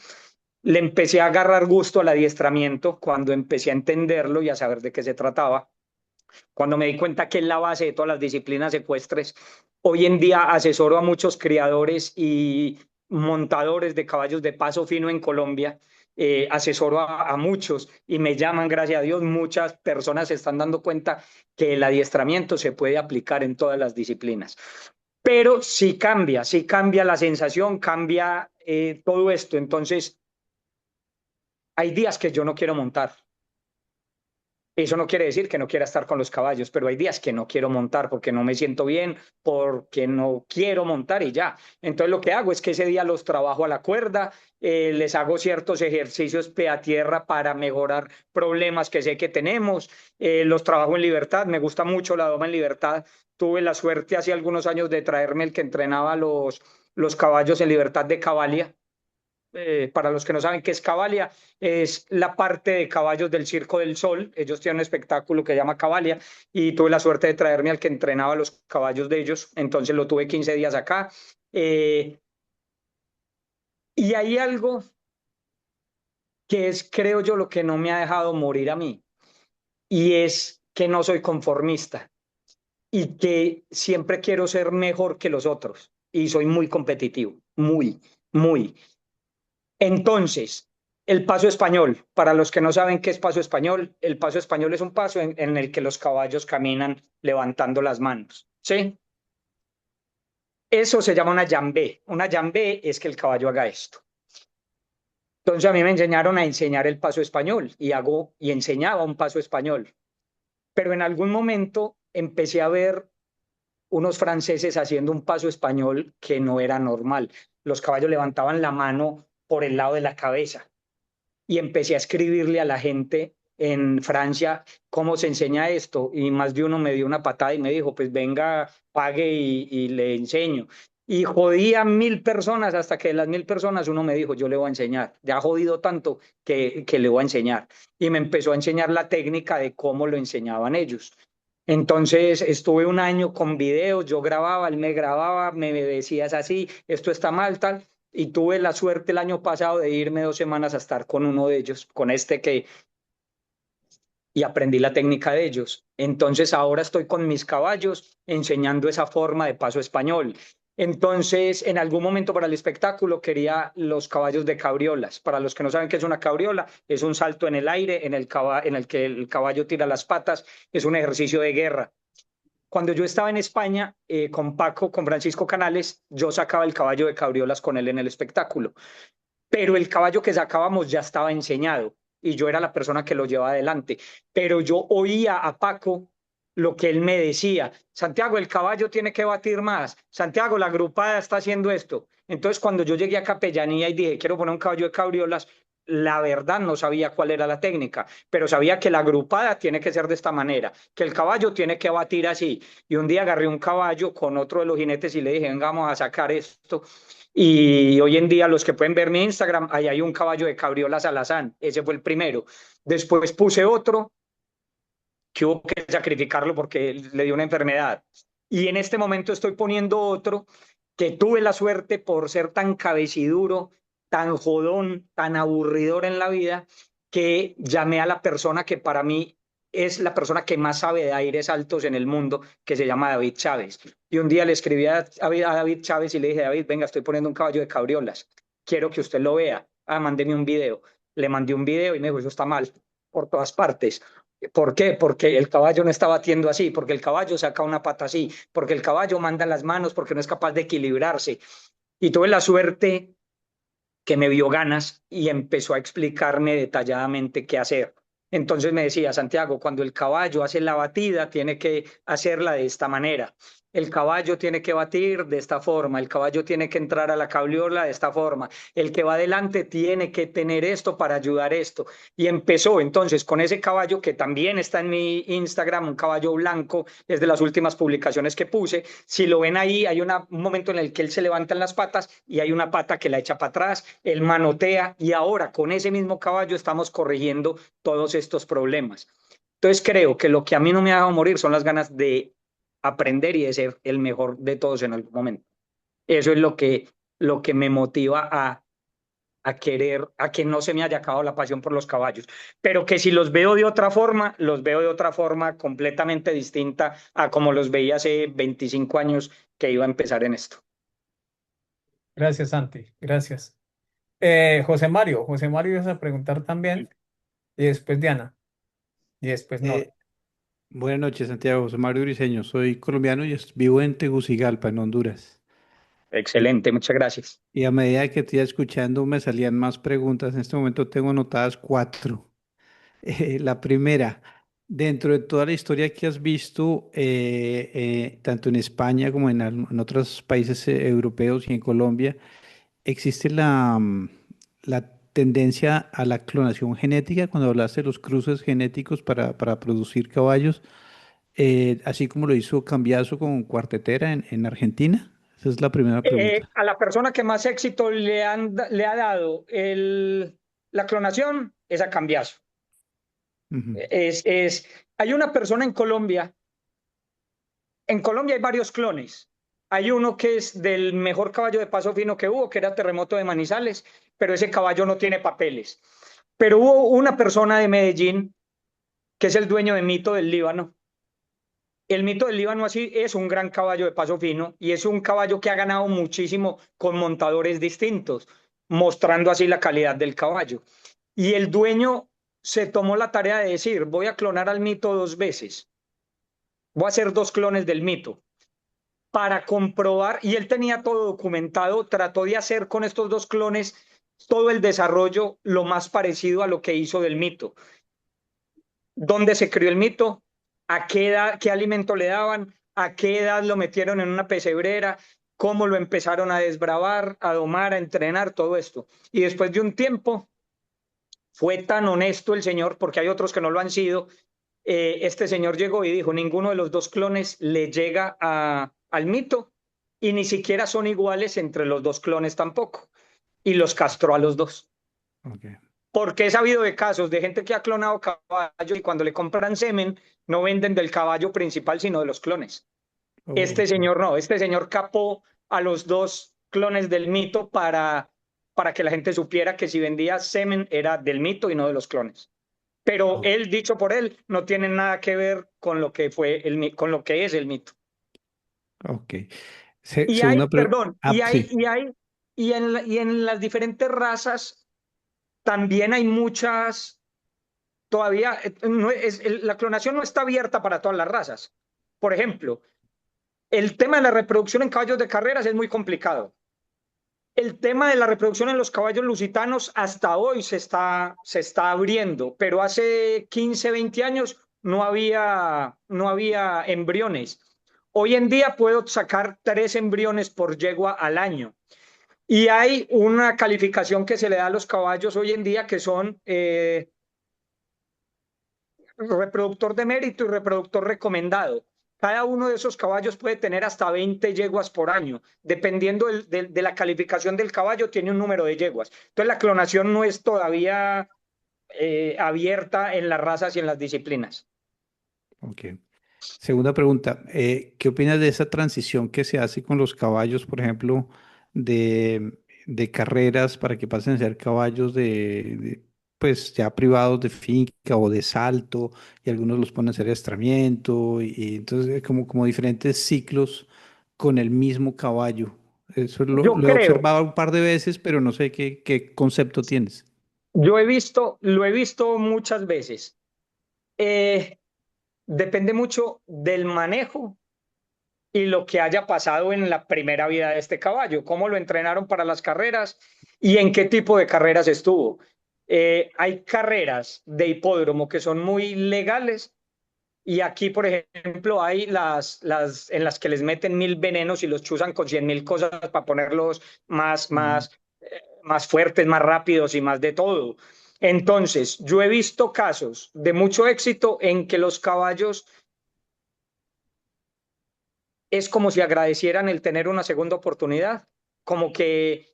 Le empecé a agarrar gusto al adiestramiento cuando empecé a entenderlo y a saber de qué se trataba. Cuando me di cuenta que es la base de todas las disciplinas ecuestres. Hoy en día asesoro a muchos criadores y montadores de caballos de paso fino en Colombia. Asesoro a muchos y me llaman, gracias a Dios, muchas personas se están dando cuenta que el adiestramiento se puede aplicar en todas las disciplinas. Pero sí cambia la sensación, cambia todo esto. Entonces, hay días que yo no quiero montar. Eso no quiere decir que no quiera estar con los caballos, pero hay días que no quiero montar porque no me siento bien, porque no quiero montar y ya. Entonces lo que hago es que ese día los trabajo a la cuerda, les hago ciertos ejercicios pie a tierra para mejorar problemas que sé que tenemos, los trabajo en libertad, me gusta mucho la doma en libertad. Tuve la suerte hace algunos años de traerme el que entrenaba los caballos en libertad de Cavalia. Para los que no saben qué es Cavalia, es la parte de caballos del Circo del Sol. Ellos tienen un espectáculo que se llama Cavalia y tuve la suerte de traerme al que entrenaba los caballos de ellos. Entonces lo tuve 15 días acá. Y hay algo que es, creo yo, lo que no me ha dejado morir a mí, y es que no soy conformista y que siempre quiero ser mejor que los otros y soy muy competitivo, muy, muy. Entonces, el paso español, para los que no saben qué es paso español, el paso español es un paso en el que los caballos caminan levantando las manos, ¿sí? Eso se llama una llambé. Una llambé es que el caballo haga esto. Entonces a mí me enseñaron a enseñar el paso español y enseñaba un paso español. Pero en algún momento empecé a ver unos franceses haciendo un paso español que no era normal. Los caballos levantaban la mano por el lado de la cabeza y empecé a escribirle a la gente en Francia cómo se enseña esto, y más de uno me dio una patada y me dijo, pues venga, pague y le enseño. Y jodí a 1000 personas hasta que de las 1000 personas uno me dijo, yo le voy a enseñar. Ya ha jodido tanto que le voy a enseñar. Y me empezó a enseñar la técnica de cómo lo enseñaban ellos. Entonces estuve un año con videos, yo grababa, él me grababa, me decía es así, esto está mal, tal, y tuve la suerte el año pasado de irme 2 semanas a estar con uno de ellos, con y aprendí la técnica de ellos. Entonces ahora estoy con mis caballos enseñando esa forma de paso español. Entonces, en algún momento para el espectáculo quería los caballos de cabriolas. Para los que no saben qué es una cabriola, es un salto en el aire en el que el caballo tira las patas, es un ejercicio de guerra. Cuando yo estaba en España con Paco, con Francisco Canales, yo sacaba el caballo de cabriolas con él en el espectáculo, pero el caballo que sacábamos ya estaba enseñado y yo era la persona que lo llevaba adelante. Pero yo oía a Paco lo que él me decía: Santiago, el caballo tiene que batir más, Santiago, la grupada está haciendo esto. Entonces, cuando yo llegué a Capellanía y dije, quiero poner un caballo de cabriolas, la verdad no sabía cuál era la técnica, pero sabía que la agrupada tiene que ser de esta manera, que el caballo tiene que batir así. Y un día agarré un caballo con otro de los jinetes y le dije, venga, vamos a sacar esto. Y hoy en día, los que pueden ver mi Instagram, ahí hay un caballo de cabriolas alazán. Ese fue el primero. Después puse otro que hubo que sacrificarlo porque le dio una enfermedad. Y en este momento estoy poniendo otro que tuve la suerte, por ser tan cabeciduro, tan jodón, tan aburridor en la vida, que llamé a la persona que para mí es la persona que más sabe de aires altos en el mundo, que se llama David Chávez. Y un día le escribí a David Chávez y le dije, David, venga, estoy poniendo un caballo de cabriolas, quiero que usted lo vea. Mándeme un video. Le mandé un video y me dijo, eso está mal por todas partes. ¿Por qué? Porque el caballo no está batiendo así, porque el caballo saca una pata así, porque el caballo manda las manos, porque no es capaz de equilibrarse. Y tuve la suerte que me vio ganas y empezó a explicarme detalladamente qué hacer. Entonces me decía, Santiago, cuando el caballo hace la batida, tiene que hacerla de esta manera. el caballo tiene que batir de esta forma, el caballo tiene que entrar a la cabriola de esta forma, el que va adelante tiene que tener esto para ayudar esto. Y empezó entonces con ese caballo que también está en mi Instagram, un caballo blanco, es de las últimas publicaciones que puse. Si lo ven ahí, hay un momento en el que él se levanta en las patas y hay una pata que la echa para atrás, él manotea y ahora con ese mismo caballo estamos corrigiendo todos estos problemas. Entonces creo que lo que a mí no me ha dejado morir son las ganas de aprender y de ser el mejor de todos en algún momento. Eso es lo que me motiva a querer, a que no se me haya acabado la pasión por los caballos, pero que si los veo de otra forma, los veo de otra forma completamente distinta a como los veía hace 25 años que iba a empezar en esto. Gracias, Santi. Gracias. José Mario ibas a preguntar también, y después Diana, y después Nora. Buenas noches, Santiago. Soy Mario Briceño. Soy colombiano y vivo en Tegucigalpa, en Honduras. Y, Excelente, muchas gracias. y a medida que te iba escuchando, me salían más preguntas. En este momento tengo anotadas cuatro. La primera, dentro de toda la historia que has visto, tanto en España como en otros países europeos y en Colombia, ¿existe la tendencia a la clonación genética cuando hablaste de los cruces genéticos para producir caballos? Así como lo hizo Cambiaso con Cuartetera en Argentina? Esa es la primera pregunta. A la persona que más éxito le ha dado la clonación es a Cambiaso. Ujú. Hay una persona en Colombia hay varios clones. Hay uno que es del mejor caballo de paso fino que hubo, que era Terremoto de Manizales, pero ese caballo no tiene papeles. Pero hubo una persona de Medellín que es el dueño de Mito del Líbano. El Mito del Líbano así es un gran caballo de paso fino y es un caballo que ha ganado muchísimo con montadores distintos, mostrando así la calidad del caballo. Y el dueño se tomó la tarea de decir, voy a clonar al Mito 2 veces, voy a hacer 2 clones del Mito para comprobar, y él tenía todo documentado, trató de hacer con estos 2 clones todo el desarrollo lo más parecido a lo que hizo del Mito. ¿Dónde se crió el Mito? ¿A qué edad, qué alimento le daban? ¿A qué edad lo metieron en una pesebrera? ¿Cómo lo empezaron a desbravar, a domar, a entrenar? Todo esto. Y después de un tiempo, fue tan honesto el señor, porque hay otros que no lo han sido, este señor llegó y dijo, ninguno de los 2 clones le llega al Mito y ni siquiera son iguales entre los 2 clones tampoco. Y los castró a los 2. Ok. Porque he sabido de casos de gente que ha clonado caballos y cuando le compran semen no venden del caballo principal, sino de los clones. Este Ok. señor no, este señor capó a los 2 clones del Mito para que la gente supiera que si vendía semen era del Mito y no de los clones. Pero Oh, él, dicho por él, no tiene nada que ver con lo que con lo que es el Mito. ok. Y hay, Segunda pregunta. perdón, Ah, sí. y en las diferentes razas también hay muchas. Todavía no la clonación no está abierta para todas las razas. Por ejemplo, el tema de la reproducción en caballos de carreras es muy complicado. El tema de la reproducción en los caballos lusitanos hasta hoy se está abriendo, pero hace 15, 20 años no había embriones. Hoy en día puedo sacar 3 embriones por yegua al año. Y hay una calificación que se le da a los caballos hoy en día que son reproductor de mérito y reproductor recomendado. Cada uno de esos caballos puede tener hasta 20 yeguas por año. Dependiendo de la calificación del caballo, tiene un número de yeguas. Entonces, la clonación no es todavía abierta en las razas y en las disciplinas. Ok. Segunda pregunta. ¿Qué opinas de esa transición que se hace con los caballos, por ejemplo, de carreras para que pasen a ser caballos pues ya privados de finca o de salto y algunos los ponen a hacer estramiento y entonces como diferentes ciclos con el mismo caballo? Eso Yo lo he creo, observado un par de veces, pero no sé qué concepto tienes. lo he visto muchas veces. Eh, Depende mucho del manejo y lo que haya pasado en la primera vida de este caballo, cómo lo entrenaron para las carreras y en qué tipo de carreras estuvo. Hay carreras de hipódromo que son muy legales Y aquí, por ejemplo, hay las en las que les meten 1000 venenos y los chuzan con 100.000 cosas para ponerlos Mm. más fuertes, más rápidos y más de todo. Entonces, yo he visto casos de mucho éxito en que los caballos es como si agradecieran el tener una segunda oportunidad, como que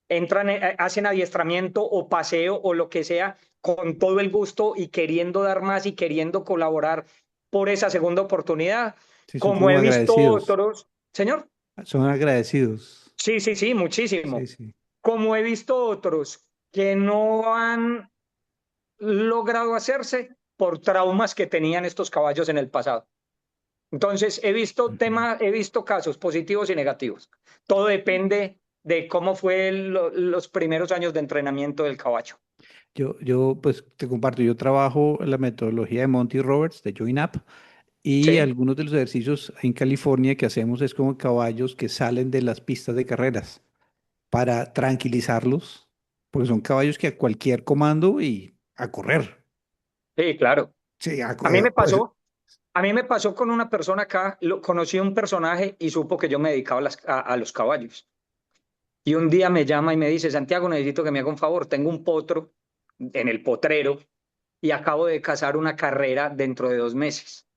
entran, hacen adiestramiento o paseo o lo que sea con todo el gusto y queriendo dar más y queriendo colaborar por esa segunda oportunidad, Sí, son como como he visto agradecidos. otros, señor, Son agradecidos. sí, sí, sí, Sí, muchísimo, sí. como he visto otros que no han logrado hacerse por traumas que tenían estos caballos en el pasado. Entonces, Ujú. he visto casos positivos y negativos. Todo depende de cómo fue los primeros años de entrenamiento del caballo. Pues te comparto, yo trabajo en la metodología de Monty Roberts, de Join Up, y Sí, algunos de los ejercicios en California que hacemos es con caballos que salen de las pistas de carreras para tranquilizarlos, porque son caballos que a cualquier comando y a correr. sí, claro. Sí, A mí me pues, pasó, a mí me pasó con una persona acá, conocí a un personaje y supo que yo me dedicaba a los caballos. Y un día me llama y me dice, Santiago, necesito que me haga un favor, tengo un potro en el potrero y acabo de cazar una carrera dentro de 2 meses.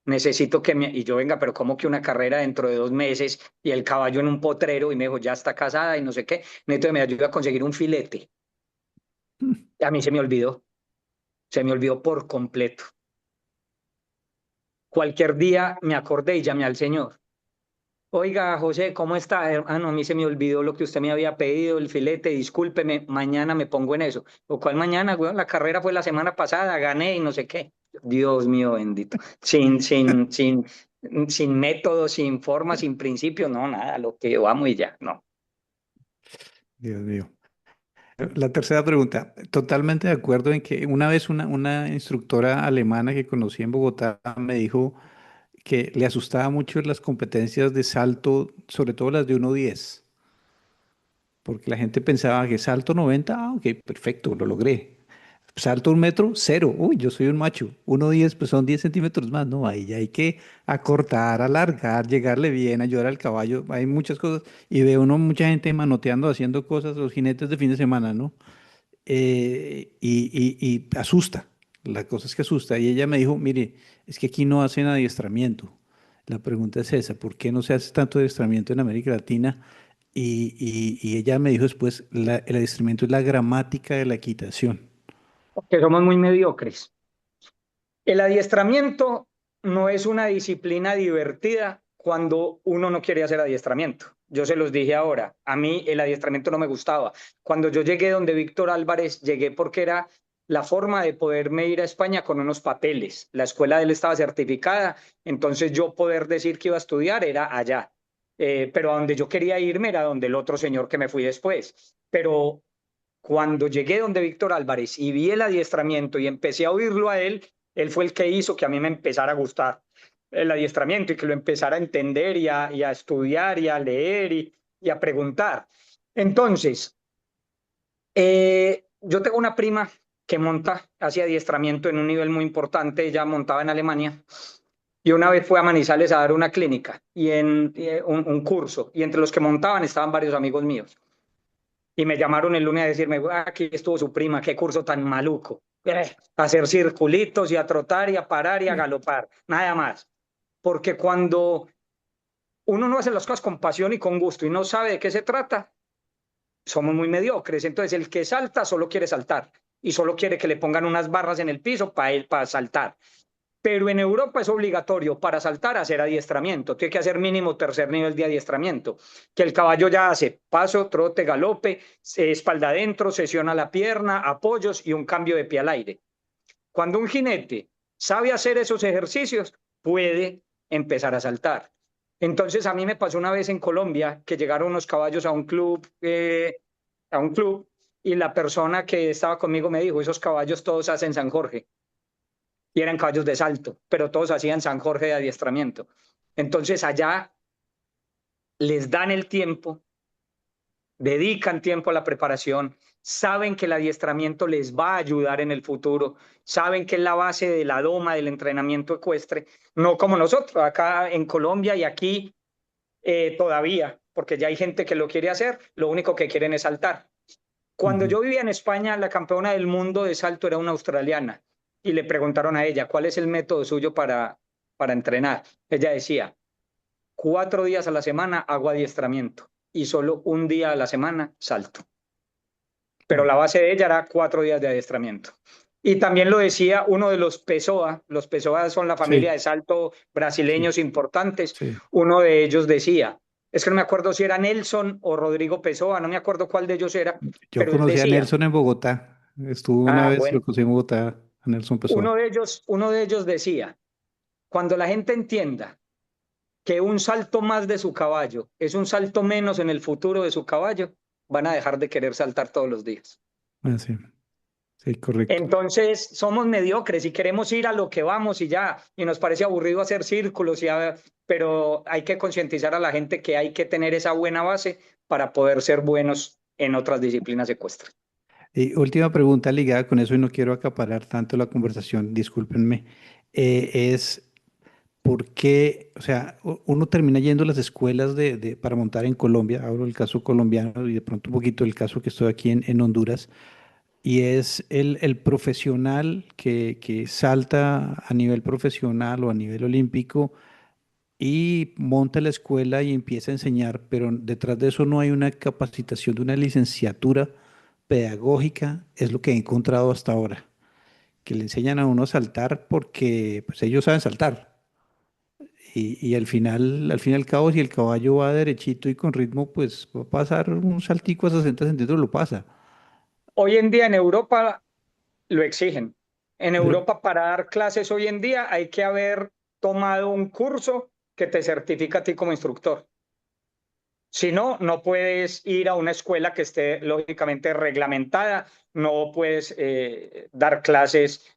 Necesito que me... Y yo, venga, pero ¿cómo que una carrera dentro de 2 meses y el caballo en un potrero? Y me dijo, ya está casada y no sé qué. Necesito que me ayude a conseguir un filete. A mí se me olvidó por completo. Cualquier día me acordé y llamé al señor. Oiga, José, ¿cómo está? No, a mí se me olvidó lo que usted me había pedido, el filete, discúlpeme, mañana me pongo en eso. ¿O cuál mañana, güey? La carrera fue la semana pasada, gané y no sé qué. Dios mío bendito. Sin método, sin forma, sin principio, no, nada, lo que vamos y ya, no. Dios mío. La tercera pregunta, totalmente de acuerdo en que una vez una instructora alemana que conocí en Bogotá me dijo que le asustaba mucho las competencias de salto, sobre todo las de 1:10, porque la gente pensaba que salto 90, ok, perfecto, lo logré. Salto 1 metro, cero, uy, yo soy un macho. 1:10, pues son 10 centímetros más, no, ahí ya hay que acortar, alargar, llegarle bien, ayudar al caballo, hay muchas cosas, y ve uno mucha gente manoteando, haciendo cosas, los jinetes de fin de semana, ¿no? Y asusta. La cosa es que asusta. Y ella me dijo, mire, es que aquí no hacen adiestramiento. La pregunta es esa, ¿por qué no se hace tanto adiestramiento en América Latina? Y ella me dijo después, el adiestramiento es la gramática de la equitación. Que somos muy mediocres. El adiestramiento no es una disciplina divertida cuando uno no quiere hacer adiestramiento. Yo se los dije ahora, a mí el adiestramiento no me gustaba. Cuando yo llegué donde Víctor Álvarez, llegué porque era la forma de poderme ir a España con unos papeles. La escuela de él estaba certificada, entonces yo poder decir que iba a estudiar era allá. Pero a donde yo quería irme era donde el otro señor que me fui después. Pero cuando llegué donde Víctor Álvarez y vi el adiestramiento y empecé a oírlo a él, él fue el que hizo que a mí me empezara a gustar el adiestramiento y que lo empezara a entender y a estudiar y a leer y a preguntar. Entonces, yo tengo una prima que hace adiestramiento en un nivel muy importante, ella montaba en Alemania, y una vez fue a Manizales a dar una clínica un curso, y entre los que montaban estaban varios amigos míos. Y me llamaron el lunes a decirme, aquí estuvo su prima, qué curso tan maluco. Hacer circulitos y a trotar y a parar y a galopar, nada más. Porque cuando uno no hace las cosas con pasión y con gusto y no sabe de qué se trata, somos muy mediocres. Entonces el que salta solo quiere saltar y solo quiere que le pongan unas barras en el piso para él para saltar. Pero en Europa es obligatorio para saltar hacer adiestramiento. Tiene que hacer mínimo tercer nivel de adiestramiento. Que el caballo ya hace paso, trote, galope, espalda adentro, sesiona la pierna, apoyos y un cambio de pie al aire. Cuando un jinete sabe hacer esos ejercicios, puede empezar a saltar. Entonces a mí me pasó una vez en Colombia que llegaron unos caballos a un club y la persona que estaba conmigo me dijo, esos caballos todos hacen San Jorge y eran caballos de salto, pero todos hacían San Jorge de adiestramiento. Entonces allá les dan el tiempo dedican tiempo a la preparación, saben que el adiestramiento les va a ayudar en el futuro, saben que es la base de la doma del entrenamiento ecuestre, no como nosotros acá en Colombia y aquí todavía, porque ya hay gente que lo quiere hacer, lo único que quieren es saltar. Cuando yo vivía en España, la campeona del mundo de salto era una australiana y le preguntaron a ella, ¿cuál es el método suyo para entrenar? Ella decía, 4 días a la semana hago adiestramiento y solo un día a la semana salto. Pero la base de ella era 4 días de adiestramiento. Y también lo decía uno de los Pessoa son la familia de Sí, salto brasileños sí, importantes, sí. uno de ellos decía, es que no me acuerdo si era Nelson o Rodrigo Pessoa, no me acuerdo cuál de ellos era, Yo pero él conocí a decía, Nelson en Bogotá. Estuve una vez, lo bueno, conocí en Bogotá, a Nelson Pessoa. uno de ellos decía, cuando la gente entienda que un salto más de su caballo es un salto menos en el futuro de su caballo, van a dejar de querer saltar todos los días. Ah, sí, sí, correcto. Entonces somos mediocres y queremos ir a lo que vamos y ya, y nos parece aburrido hacer círculos, pero hay que concientizar a la gente que hay que tener esa buena base para poder ser buenos en otras disciplinas ecuestres. Y última pregunta ligada con eso, y no quiero acaparar tanto la conversación, discúlpenme, es por qué, o sea, uno termina yendo a las escuelas para montar en Colombia, hablo del caso colombiano y de pronto un poquito del caso que estoy aquí en Honduras, y es el profesional que salta a nivel profesional o a nivel olímpico y monta la escuela y empieza a enseñar, pero detrás de eso no hay una capacitación de una licenciatura pedagógica, es lo que he encontrado hasta ahora, que le enseñan a uno a saltar porque pues, ellos saben saltar. Y al fin y al cabo, si el caballo va derechito y con ritmo, pues va a pasar un saltico a 60 centímetros, lo pasa. Hoy en día en Europa lo exigen. En Pero, Europa para dar clases hoy en día hay que haber tomado un curso que te certifica a ti como instructor. Si no, no puedes ir a una escuela que esté lógicamente reglamentada, no puedes dar clases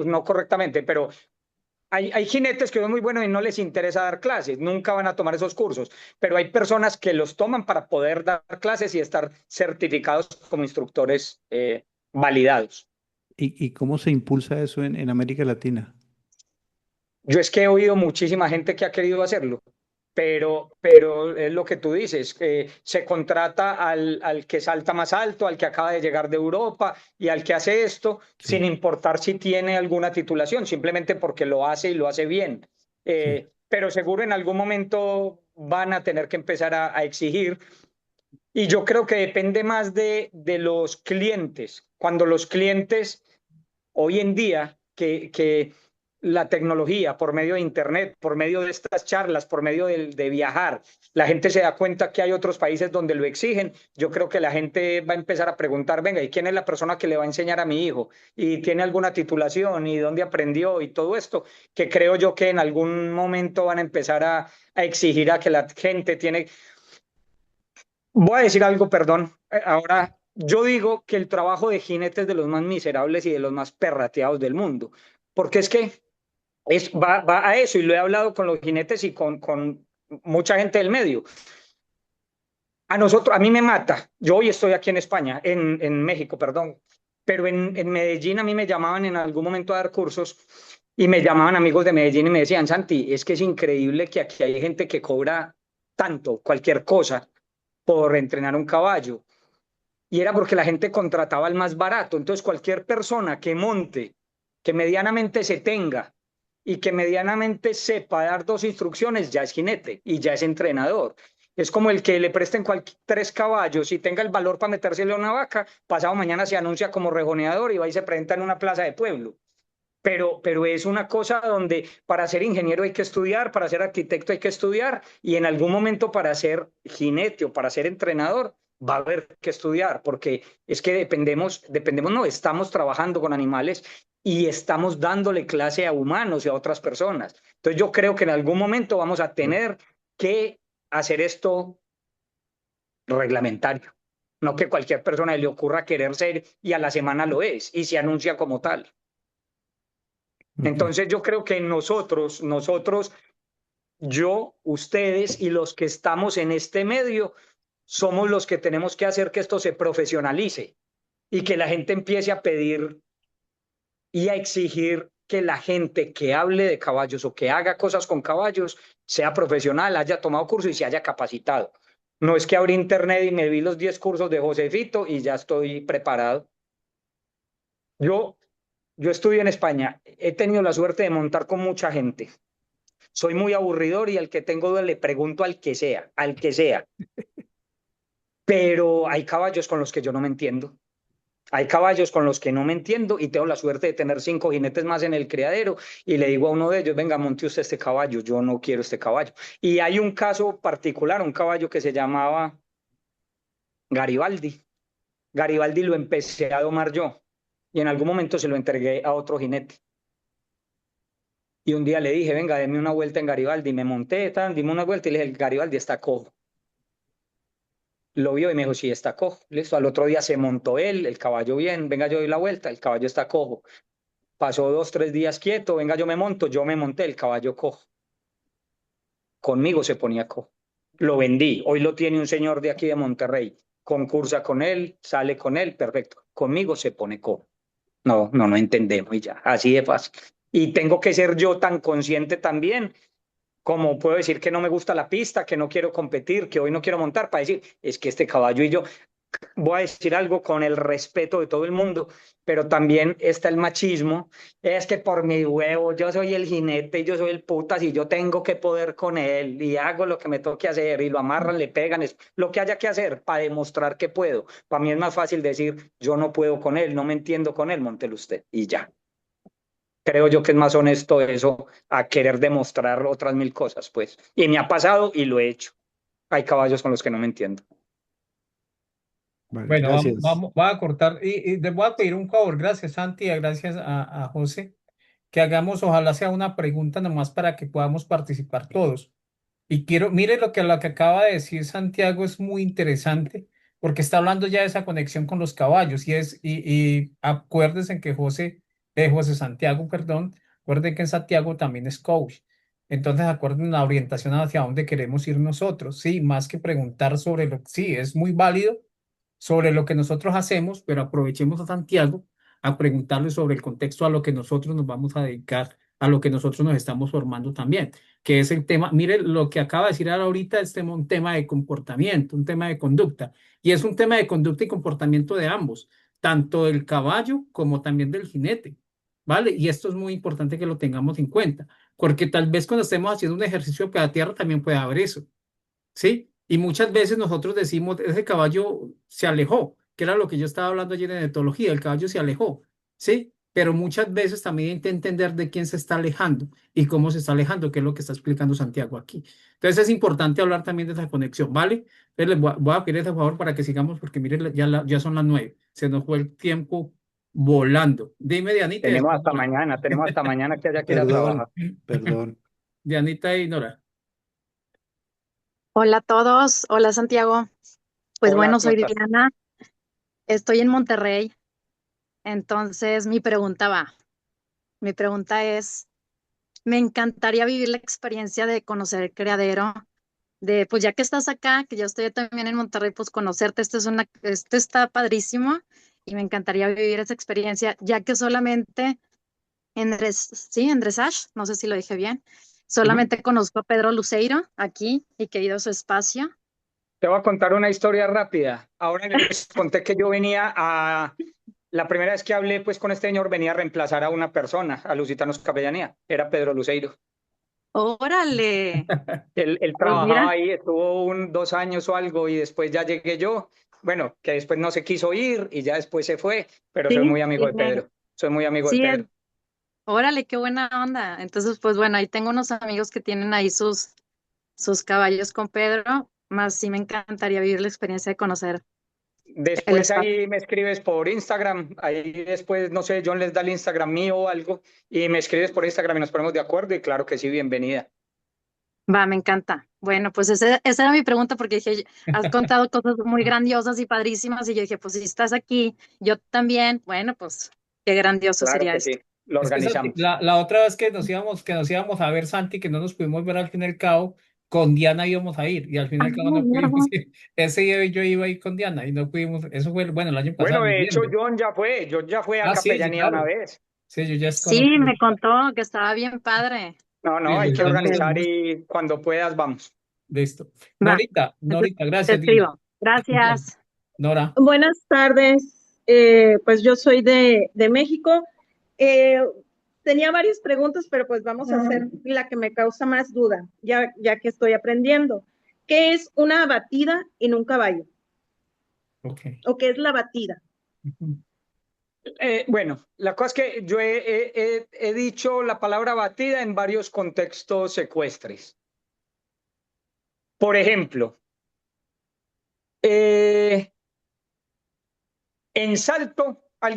no correctamente, pero hay jinetes que son muy buenos y no les interesa dar clases, nunca van a tomar esos cursos, pero hay personas que los toman para poder dar clases y estar certificados como instructores validados. y cómo se impulsa eso en América Latina? Yo es que he oído muchísima gente que ha querido hacerlo, pero es lo que tú dices, que se contrata al que salta más alto, al que acaba de llegar de Europa y al que hace esto, sin Sí, importar si tiene alguna titulación, simplemente porque lo hace y lo hace bien. sí. Pero seguro en algún momento van a tener que empezar a exigir y yo creo que depende más de los clientes. Cuando los clientes hoy en día que la tecnología, por medio de Internet, por medio de estas charlas, por medio de viajar, la gente se da cuenta que hay otros países donde lo exigen. Yo creo que la gente va a empezar a preguntar, venga, ¿y quién es la persona que le va a enseñar a mi hijo? ¿Y tiene alguna titulación? ¿Y dónde aprendió? Y todo esto, que creo yo que en algún momento van a empezar a exigir a que la gente tiene. Voy a decir algo, perdón. Ahora, yo digo que el trabajo de jinete es de los más miserables y de los más perrateados del mundo, porque es que va a eso, y lo he hablado con los jinetes y con mucha gente del medio. A nosotros, a mí me mata. Yo hoy estoy aquí en España, en México, perdón, pero en Medellín a mí me llamaban en algún momento a dar cursos y me llamaban amigos de Medellín y me decían, Santi, es que es increíble que aquí hay gente que cobra tanto, cualquier cosa, por entrenar un caballo. Y era porque la gente contrataba el más barato. Entonces, cualquier persona que monte, que medianamente se tenga y que medianamente sepa dar 2 instrucciones, ya es jinete y ya es entrenador. Es como el que le presten 3 caballos y tenga el valor para metérsele a una vaca, pasado mañana se anuncia como rejoneador y va y se presenta en una plaza de pueblo. Pero es una cosa donde para ser ingeniero hay que estudiar, para ser arquitecto hay que estudiar y en algún momento para ser jinete o para ser entrenador va a haber que estudiar, porque es que no, estamos trabajando con animales y estamos dándole clase a humanos y a otras personas. Entonces yo creo que en algún momento vamos a tener que hacer esto reglamentario, no que cualquier persona le ocurra querer ser y a la semana lo es y se anuncia como tal. Ok. Entonces yo creo que yo, ustedes y los que estamos en este medio, somos los que tenemos que hacer que esto se profesionalice y que la gente empiece a pedir y a exigir que la gente que hable de caballos o que haga cosas con caballos sea profesional, haya tomado curso y se haya capacitado. No es que abrí internet y me vi los 10 cursos de Josefito y ya estoy preparado. Yo, yo estudio en España, he tenido la suerte de montar con mucha gente. Soy muy aburridor y al que tengo duda le pregunto al que sea. Pero hay caballos con los que yo no me entiendo. Hay caballos con los que no me entiendo y tengo la suerte de tener 5 jinetes más en el criadero y le digo a uno de ellos, venga, monte usted este caballo, yo no quiero este caballo. Y hay un caso particular, un caballo que se llamaba Garibaldi. Garibaldi lo empecé a domar yo y en algún momento se lo entregué a otro jinete. Y un día le dije, venga, déme una vuelta en Garibaldi. Me monté, dimos una vuelta y le dije, el Garibaldi está cojo. Lo vio y me dijo, sí, está cojo. Listo, al otro día se montó él, el caballo bien, venga, yo doy la vuelta, el caballo está cojo. Pasó 2, 3 días quieto, venga, yo me monté, el caballo cojo. Conmigo se ponía cojo. Lo vendí, hoy lo tiene un señor de aquí de Monterrey. Concursa con él, sale con él, perfecto. Conmigo se pone cojo. No entendemos y ya, así de fácil. Y tengo que ser yo tan consciente también, como puedo decir que no me gusta la pista, que no quiero competir, que hoy no quiero montar, para decir, es que este caballo y yo, voy a decir algo con el respeto de todo el mundo, pero también está el machismo, es que por mi huevo, yo soy el jinete, yo soy el putas y yo tengo que poder con él y hago lo que me toque hacer y lo amarran, le pegan, es lo que haya que hacer para demostrar que puedo. Para mí es más fácil decir, yo no puedo con él, no me entiendo con él, móntelo usted y ya. Creo yo que es más honesto eso a querer demostrar otras 1000 cosas, pues. Y me ha pasado y lo he hecho. Hay caballos con los que no me entiendo. Vale, Bueno, gracias. voy a cortar y les voy a pedir un favor, gracias Santi, y gracias a José, que hagamos, ojalá sea una pregunta nomás para que podamos participar todos. Y quiero, mire lo que acaba de decir Santiago es muy interesante, porque está hablando ya de esa conexión con los caballos, y acuérdense en que José Santiago, perdón, acuérdense que en Santiago también es coach. Entonces, acuérdense la orientación hacia dónde queremos ir nosotros, sí, más que preguntar sobre sí, es muy válido sobre lo que nosotros hacemos, pero aprovechemos a Santiago a preguntarle sobre el contexto a lo que nosotros nos vamos a dedicar, a lo que nosotros nos estamos formando también, que es el tema, mire lo que acaba de decir ahorita, es un tema de comportamiento, un tema de conducta, y es un tema de conducta y comportamiento de ambos, tanto del caballo como también del jinete, ¿vale? Y esto es muy importante que lo tengamos en cuenta, porque tal vez cuando estemos haciendo un ejercicio de tierra también puede haber eso. ¿Sí? Y muchas veces nosotros decimos, ese caballo se alejó, que era lo que yo estaba hablando ayer en etología, el caballo se alejó, ¿sí? Pero muchas veces también hay que entender de quién se está alejando y cómo se está alejando, que es lo que está explicando Santiago aquí. Entonces es importante hablar también de esa conexión, ¿vale? Entonces les voy a pedir ese favor para que sigamos, porque miren, ya son las 9, se nos fue el tiempo volando. Dime, Dianita, y después Nora. Tenemos hasta mañana que haya que ir a trabajar. Perdón. Dianita y Nora. Hola a todos, hola Santiago. Pues Hola, bueno, ¿cómo soy estás? Viviana, estoy en Monterrey, entonces mi pregunta es, me encantaría vivir la experiencia de conocer el criadero, de pues ya que estás acá, que yo estoy también en Monterrey, pues conocerte, esto está padrísimo y me encantaría vivir esa experiencia, ya que solamente en dressage, no sé si lo dije bien, Ujú. solamente conozco a Pedro Luceiro aquí y que he ido a su espacio. Te voy a contar una historia rápida. Ahora les conté que yo la primera vez que hablé pues con este señor venía a reemplazar a una persona, a Lusitanos Capellanía, era Pedro Luceiro. Órale, Él pues mira. trabajaba ahí, estuvo 2 años o algo y después ya llegué yo. Bueno, que después no se quiso ir y ya después se fue, pero soy Sí, muy amigo de Pedro. Soy muy amigo de sí, Pedro. órale, qué buena onda. Entonces, pues bueno, ahí tengo unos amigos que tienen ahí sus caballos con Pedro, más sí me encantaría vivir la experiencia de conocer el Después espacio. ahí me escribes por Instagram, ahí después, no sé, John les da el Instagram mío o algo y me escribes por Instagram y nos ponemos de acuerdo y claro que sí, bienvenida. Va, me encanta. Bueno, pues esa era mi pregunta porque dije, has contado cosas muy grandiosas y padrísimas y yo dije, pues si estás aquí, yo también, bueno, pues qué grandioso Claro sería que esto. sí, lo Es que Santi, organizamos. la otra vez que nos íbamos a ver, Santi, que no nos pudimos ver al fin y al cabo, con Diana íbamos a ir y al final cabo no pudimos no. ir. Ese día yo iba a ir con Diana y no pudimos. Eso fue, bueno, el año pasado, Bueno, en de hecho, noviembre. John ya fue a Ah, sí, sí, Capellanía una claro. vez. Sí, yo ya Sí, conozco. me contó que estaba bien padre. No, no, hay Bien, que entonces, organizar y cuando puedas vamos. listo. Va, Norita, entonces Norita, te gracias, Dina. escribo. Gracias. Nora, Buenas tardes, pues yo soy de México. Eh, Tenía varias preguntas, pero pues vamos a hacer la que me causa más duda, ya que estoy aprendiendo. ¿Qué es una batida en un caballo? ok. ¿O qué es la batida? Ujú. Bueno, la cosa es que yo he dicho la palabra batida en varios contextos ecuestres. Por ejemplo, en salto, a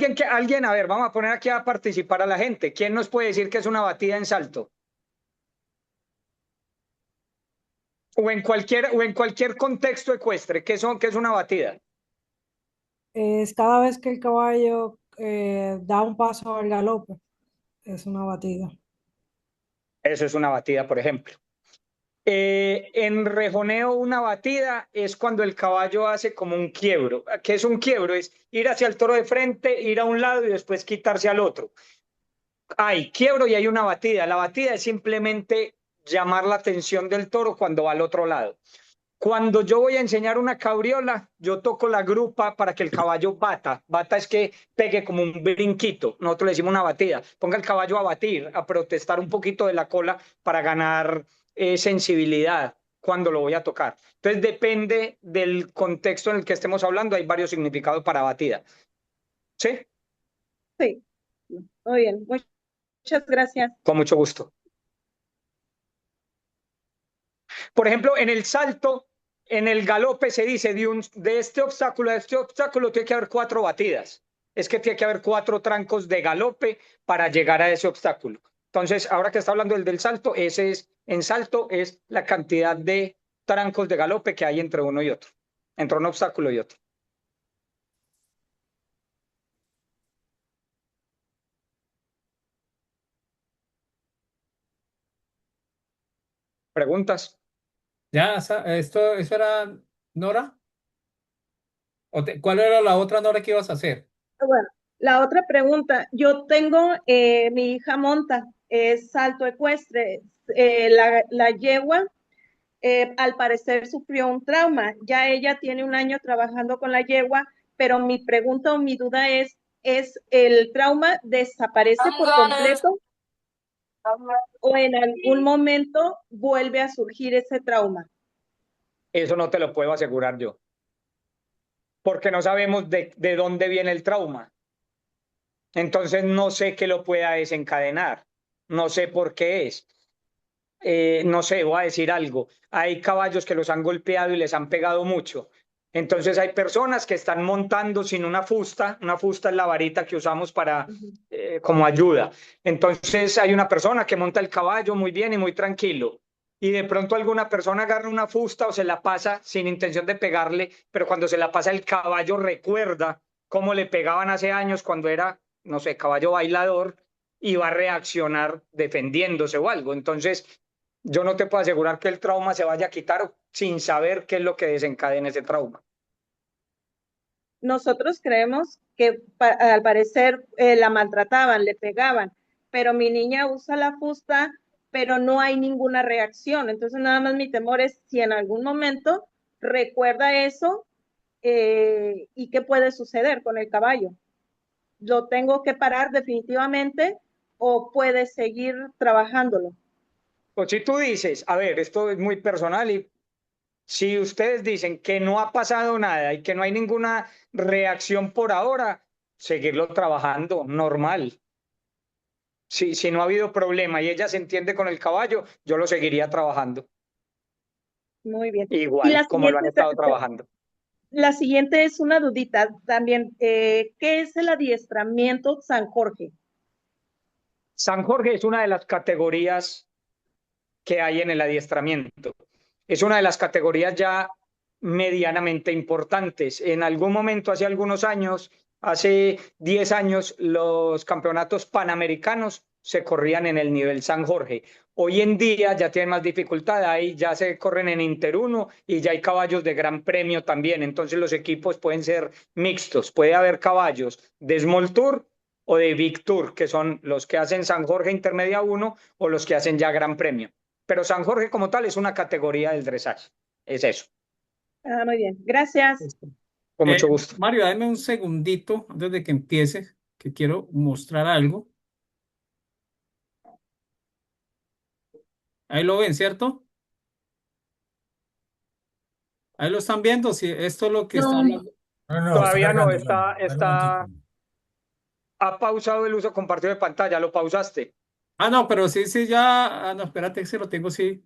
ver, vamos a poner aquí a participar a la gente. ¿Quién nos puede decir que es una batida en salto? O en cualquier contexto ecuestre, ¿qué es una batida? Es cada vez que el caballo da un paso al galope, es una batida. Eso es una batida, por ejemplo. En rejoneo, una batida es cuando el caballo hace como un quiebro. ¿Qué es un quiebro? Es ir hacia el toro de frente, ir a un lado y después quitarse al otro. Hay quiebro y hay una batida. La batida es simplemente llamar la atención del toro cuando va al otro lado. Cuando yo voy a enseñar una cabriola, yo toco la grupa para que el caballo bata. Bata es que pegue como un brinquito. Nosotros le decimos una batida. Ponga el caballo a batir, a protestar un poquito de la cola para ganar sensibilidad cuando lo voy a tocar. Entonces depende del contexto en el que estemos hablando. Hay varios significados para batida. ¿Sí? Sí, muy bien, muchas gracias. Con mucho gusto. Por ejemplo, en el salto, en el galope se dice de este obstáculo a este obstáculo tiene que haber 4 batidas. Es que tiene que haber 4 trancos de galope para llegar a ese obstáculo. Entonces, ahora que está hablando del salto, en salto es la cantidad de trancos de galope que hay entre uno y otro, entre un obstáculo y otro. ¿Preguntas? Ya, eso era Nora. ¿Cuál era la otra Nora que ibas a hacer? Bueno, la otra pregunta, yo tengo, mi hija monta, es salto ecuestre, la yegua, al parecer sufrió un trauma, ya ella tiene un año trabajando con la yegua, pero mi pregunta o mi duda ¿es el trauma desaparece por completo o en algún momento vuelve a surgir ese trauma? Eso no te lo puedo asegurar yo, porque no sabemos de dónde viene el trauma. Entonces no sé qué lo pueda desencadenar, no sé por qué es. No sé, voy a decir algo. Hay caballos que los han golpeado y les han pegado mucho. Entonces hay personas que están montando sin una fusta es la varita que usamos para como ayuda. Entonces hay una persona que monta el caballo muy bien y muy tranquilo. Y de pronto alguna persona agarra una fusta o se la pasa sin intención de pegarle, pero cuando se la pasa el caballo recuerda cómo le pegaban hace años cuando era, no sé, caballo bailador y va a reaccionar defendiéndose o algo. Entonces, yo no te puedo asegurar que el trauma se vaya a quitar sin saber qué es lo que desencadena ese trauma. Nosotros creemos que al parecer la maltrataban, le pegaban, pero mi niña usa la fusta, pero no hay ninguna reacción. Entonces, nada más mi temor es si en algún momento recuerda eso y qué puede suceder con el caballo. ¿Lo tengo que parar definitivamente o puede seguir trabajándolo? Pues si tú dices, a ver, esto es muy personal y si ustedes dicen que no ha pasado nada y que no hay ninguna reacción por ahora, seguirlo trabajando normal. Si no ha habido problema y ella se entiende con el caballo, yo lo seguiría trabajando Muy bien. Y igual como lo han estado trabajando. la siguiente es una dudita también. ¿Qué es el adiestramiento San Jorge? San Jorge es una de las categorías que hay en el adiestramiento. Es una de las categorías ya medianamente importantes. En algún momento, hace algunos años, hace 10 años, los campeonatos panamericanos se corrían en el nivel San Jorge. Hoy en día ya tienen más dificultad, ahí ya se corren en Inter 1 y ya hay caballos de Gran Premio también. Entonces los equipos pueden ser mixtos, puede haber caballos de Small Tour o de Big Tour, que son los que hacen San Jorge Intermedia 1 o los que hacen ya Gran Premio. Pero San Jorge como tal es una categoría del dressage. Es eso. Ah, muy bien. Gracias. Listo. Con mucho gusto. Mario, dame un segundito antes de que empieces, que quiero mostrar algo. Ahí lo ven, ¿cierto? Ahí lo están viendo, si esto es lo que está hablando. No, está Todavía no, cargando, Fran. Dale un momentico. ha pausado el uso compartido de pantalla, lo pausaste. Ah, no, pero sí, ya. Ah, no, espérate, que se lo tengo, sí.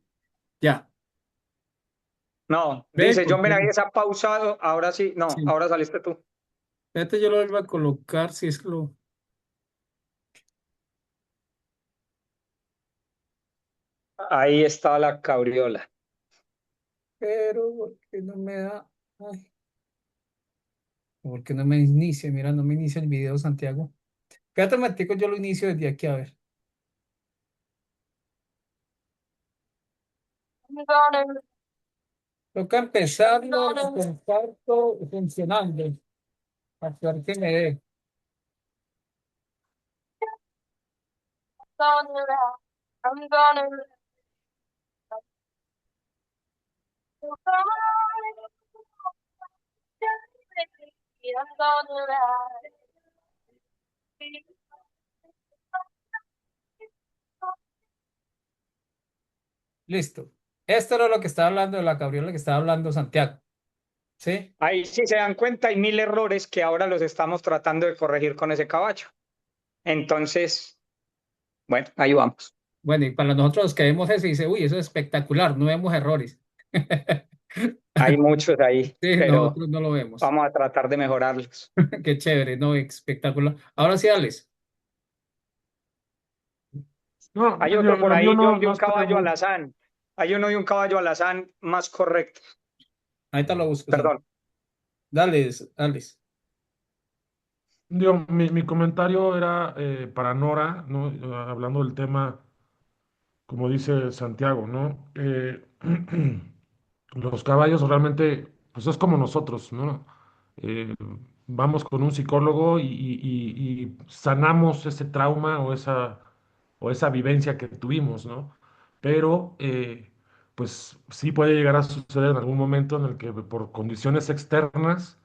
Ya. No, Ve, dice John ¿por qué no? Benavides ha pausado, ahora sí, no, Sí. ahora saliste tú. Espérate, yo lo vuelvo a colocar, si es lo. Ahí está la cabriola. Pero, ¿por qué no me da? Ay, ¿por qué no me inicia? Mira, no me inicia el video, Santiago. Espérate un momentico, yo lo inicio desde aquí, a ver. Toca empezarlo, comparto, funcionando. Hasta ver que me dé. Listo. Esto era lo que estaba hablando de la cabriola que estaba hablando Santiago. ¿Sí? Ahí sí se dan cuenta, hay 1000 errores que ahora los estamos tratando de corregir con ese caballo. Entonces, bueno, ahí vamos. Bueno, y para nosotros los que vemos eso, dice, uy, eso es espectacular, no vemos errores. Hay muchos ahí, Sí, pero nosotros no lo vemos. vamos a tratar de mejorarlos. Qué chévere, no, espectacular. Ahora sí, Alex. No, Hay otro por lo ahí, mío no, John, de no un es caballo pregunta. alazán. Hay uno de un caballo alazán más correcto. Ahorita lo busco, Santiago. Perdón. Dale, Alex. Mi comentario era para Nora, ¿no? Hablando del tema, como dice Santiago, ¿no? Los caballos realmente, pues es como nosotros, ¿no? Eh, Vamos con un psicólogo y sanamos ese trauma o esa vivencia que tuvimos, ¿no? Pero, pues sí puede llegar a suceder en algún momento en el que por condiciones externas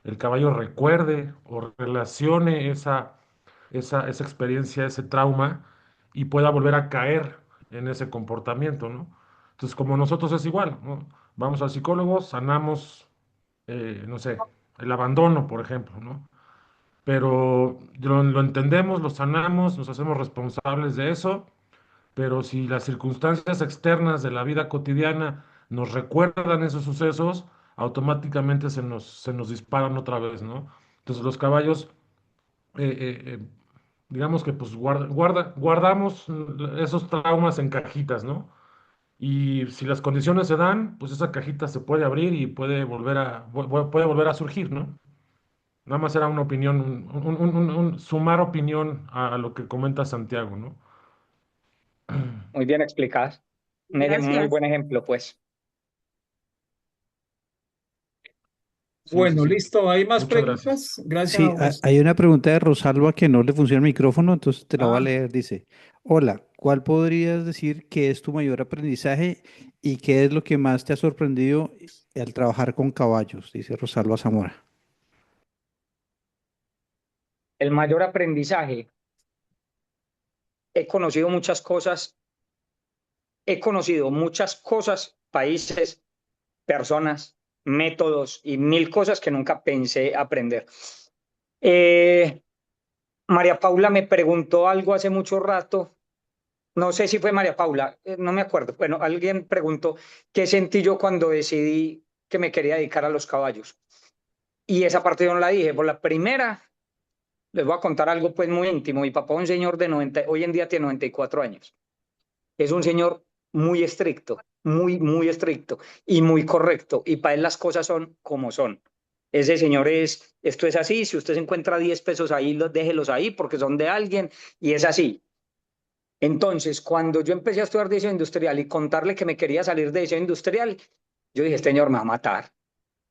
el caballo recuerde o relacione esa experiencia, ese trauma y pueda volver a caer en ese comportamiento, ¿no? Entonces, como nosotros es igual, ¿no? Vamos al psicólogo, sanamos, no sé, el abandono, por ejemplo, ¿no? Pero lo entendemos, lo sanamos, nos hacemos responsables de eso, pero si las circunstancias externas de la vida cotidiana nos recuerdan esos sucesos, automáticamente se nos disparan otra vez, ¿no? Entonces los caballos, digamos que pues guardamos esos traumas en cajitas, ¿no? Y si las condiciones se dan, pues esa cajita se puede abrir y puede volver a surgir, ¿no? Nada más era una opinión, un sumar opinión a lo que comenta Santiago, ¿no? Muy bien explicado. Muy Gracias. buen ejemplo, pues. Sí, sí, Bueno, sí. listo. ¿Hay más Muchas gracias. preguntas? Gracias a Sí, vos. hay una pregunta de Rosalba que no le funciona el micrófono, entonces te la voy a Ah, leer. Dice, hola, ¿cuál podrías decir que es tu mayor aprendizaje y qué es lo que más te ha sorprendido al trabajar con caballos? Dice Rosalba Zamora. El mayor aprendizaje. He conocido muchas cosas, países, personas, métodos y 1000 cosas que nunca pensé aprender. María Paula me preguntó algo hace mucho rato, no sé si fue María Paula, no me acuerdo. Bueno, alguien preguntó qué sentí yo cuando decidí que me quería dedicar a los caballos. Y esa parte yo no la dije. Por la primera, les voy a contar algo pues muy íntimo. Mi papá es un señor de 90, hoy en día tiene 94 años. Es un señor muy estricto, muy estricto y muy correcto. Y para él las cosas son como son. Ese señor esto es así, si usted se encuentra 10 pesos ahí, déjelos ahí porque son de alguien y es así. Entonces, cuando yo empecé a estudiar diseño industrial y contarle que me quería salir de diseño industrial, yo dije, este señor me va a matar,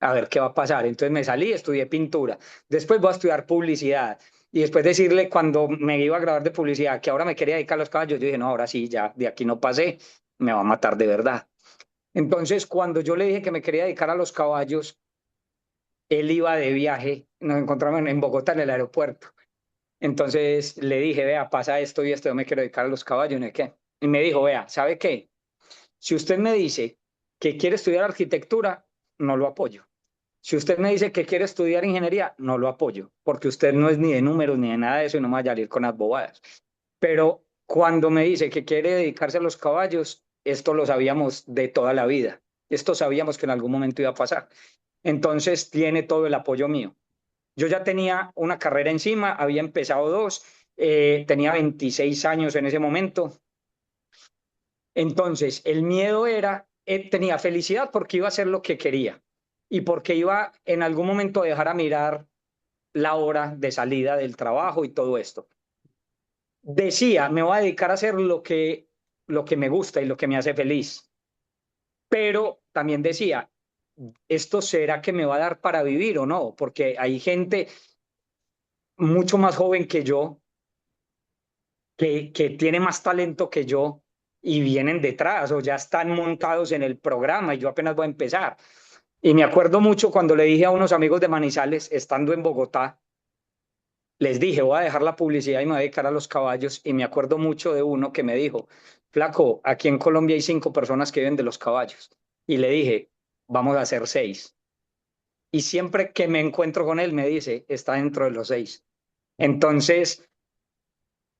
a ver qué va a pasar. Entonces me salí, estudié pintura, después voy a estudiar publicidad. Y después decirle cuando me iba a graduar de publicidad que ahora me quería dedicar a los caballos, yo dije, no, ahora sí, ya de aquí no pasé, me va a matar de verdad. Entonces, cuando yo le dije que me quería dedicar a los caballos, él iba de viaje, nos encontramos en Bogotá en el aeropuerto. Entonces le dije, vea, pasa esto y esto, yo me quiero dedicar a los caballos, ¿no es qué? Y me dijo, vea, ¿sabe qué? Si usted me dice que quiere estudiar arquitectura, no lo apoyo. Si usted me dice que quiere estudiar ingeniería, no lo apoyo, porque usted no es ni de números ni de nada de eso y no me vaya a ir con las bobadas. Pero cuando me dice que quiere dedicarse a los caballos, esto lo sabíamos de toda la vida. Esto sabíamos que en algún momento iba a pasar. Entonces tiene todo el apoyo mío. Yo ya tenía una carrera encima, había empezado dos, tenía 26 años en ese momento. Entonces, el miedo era, tenía felicidad porque iba a hacer lo que quería y porque iba en algún momento a dejar a mirar la hora de salida del trabajo y todo esto. Decía, me voy a dedicar a hacer lo que me gusta y lo que me hace feliz. Pero también decía, ¿esto será que me va a dar para vivir o no? Porque hay gente mucho más joven que yo que tiene más talento que yo y vienen detrás o ya están montados en el programa y yo apenas voy a empezar. Y me acuerdo mucho cuando le dije a unos amigos de Manizales, estando en Bogotá, les dije, voy a dejar la publicidad y me voy a dedicar a los caballos. Y me acuerdo mucho de uno que me dijo, flaco, aquí en Colombia hay 5 personas que viven de los caballos. Y le dije, vamos a hacer 6. Y siempre que me encuentro con él me dice, está dentro de los 6. Entonces,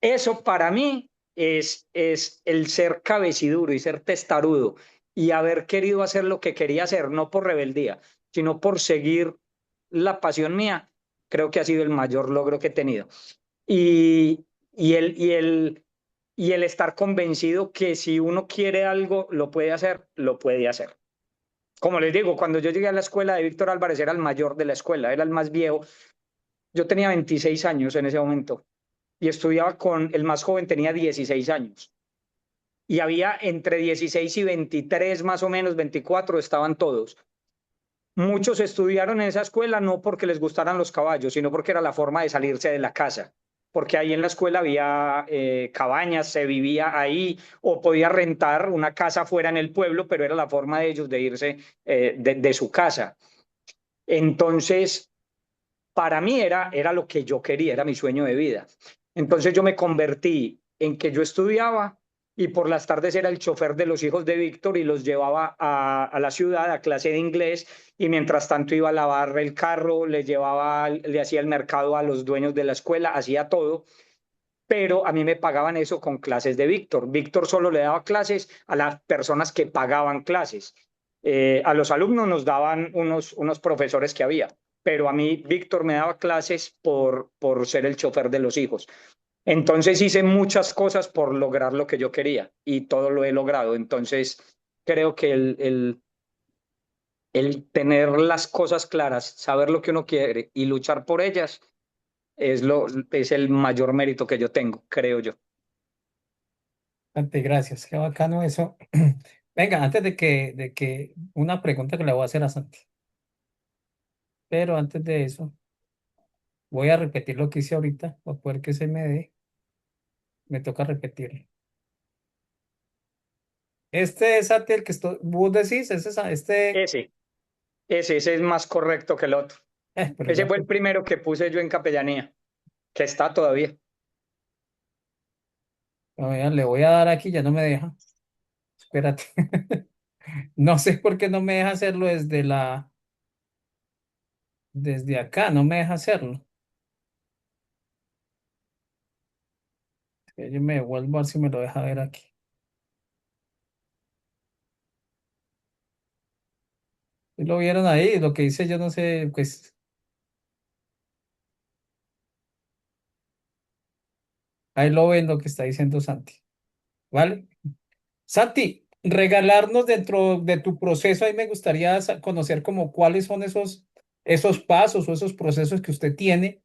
eso para mí es el ser cabeciduro y ser testarudo y haber querido hacer lo que quería hacer, no por rebeldía, sino por seguir la pasión mía, creo que ha sido el mayor logro que he tenido. Y, y, el, y, el, y el estar convencido que si uno quiere algo, lo puede hacer, lo puede hacer. Como les digo, cuando yo llegué a la escuela de Víctor Álvarez era el mayor de la escuela, era el más viejo. Yo tenía 26 años en ese momento y estudiaba con el más joven, tenía 16 años. Y había entre 16 y 23, más o menos, 24, estaban todos. Muchos estudiaron en esa escuela no porque les gustaran los caballos, sino porque era la forma de salirse de la casa. Porque ahí en la escuela había cabañas, se vivía ahí, o podía rentar una casa fuera en el pueblo, pero era la forma de ellos de irse de su casa. Entonces, para mí era lo que yo quería, era mi sueño de vida. Entonces yo me convertí en que yo estudiaba y por las tardes era el chofer de los hijos de Víctor y los llevaba a la ciudad a clase de inglés y mientras tanto iba a lavar el carro, le hacía el mercado a los dueños de la escuela, hacía todo, pero a mí me pagaban eso con clases de Víctor. Víctor solo le daba clases a las personas que pagaban clases. A los alumnos nos daban unos profesores que había, pero a mí Víctor me daba clases por ser el chofer de los hijos. Entonces hice muchas cosas por lograr lo que yo quería y todo lo he logrado. Entonces creo que el tener las cosas claras, saber lo que uno quiere y luchar por ellas es el mayor mérito que yo tengo, creo yo. Santi, gracias, qué bacano eso. Venga, antes de que una pregunta que le voy a hacer a Santi, pero antes de eso, voy a repetir lo que hice ahorita, para poder que se me dé, me toca repetirlo. Este es Santi, el que vos decís, Ese es más correcto que el otro. pero Ese ya, fue el primero que puse yo en capellanía, que está todavía. le voy a dar aquí, ya no me deja. Espérate. No sé por qué no me deja hacerlo desde acá, no me deja hacerlo. Yo me vuelvo a ver si me lo deja ver aquí. ¿Sí lo vieron ahí? Lo que hice yo no sé, pues ahí lo ven lo que está diciendo Santi. ¿Vale? Santi, regalarnos dentro de tu proceso, ahí me gustaría conocer como cuáles son esos pasos o esos procesos que usted tiene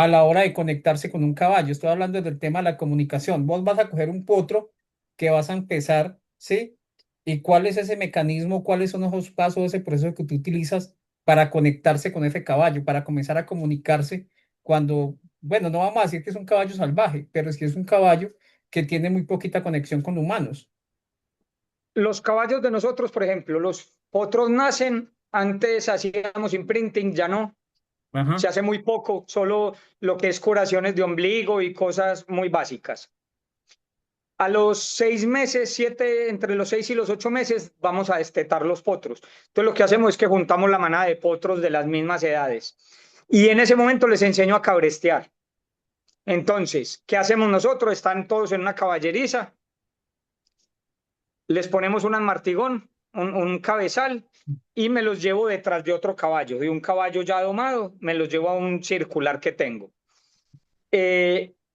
a la hora de conectarse con un caballo. Estoy hablando del tema de la comunicación. Vos vas a coger un potro que vas a empezar, ¿sí? ¿Y cuál es ese mecanismo? ¿Cuáles son esos pasos, ese proceso que tú utilizas para conectarse con ese caballo, para comenzar a comunicarse cuando, bueno, no vamos a decir que es un caballo salvaje, pero sí es un caballo que tiene muy poquita conexión con humanos? Los caballos de nosotros, por ejemplo, los potros nacen, antes hacíamos imprinting, ya no, se Ajá. hace muy poco, solo lo que es curaciones de ombligo y cosas muy básicas. A los 6 meses, entre los 6 y los 8 meses, vamos a destetar los potros. Entonces lo que hacemos es que juntamos la manada de potros de las mismas edades. Y en ese momento les enseño a cabrestear. Entonces, ¿qué hacemos nosotros? Están todos en una caballeriza, les ponemos un martigón, un cabezal, y me los llevo detrás de otro caballo, de un caballo ya domado, me los llevo a un circular que tengo.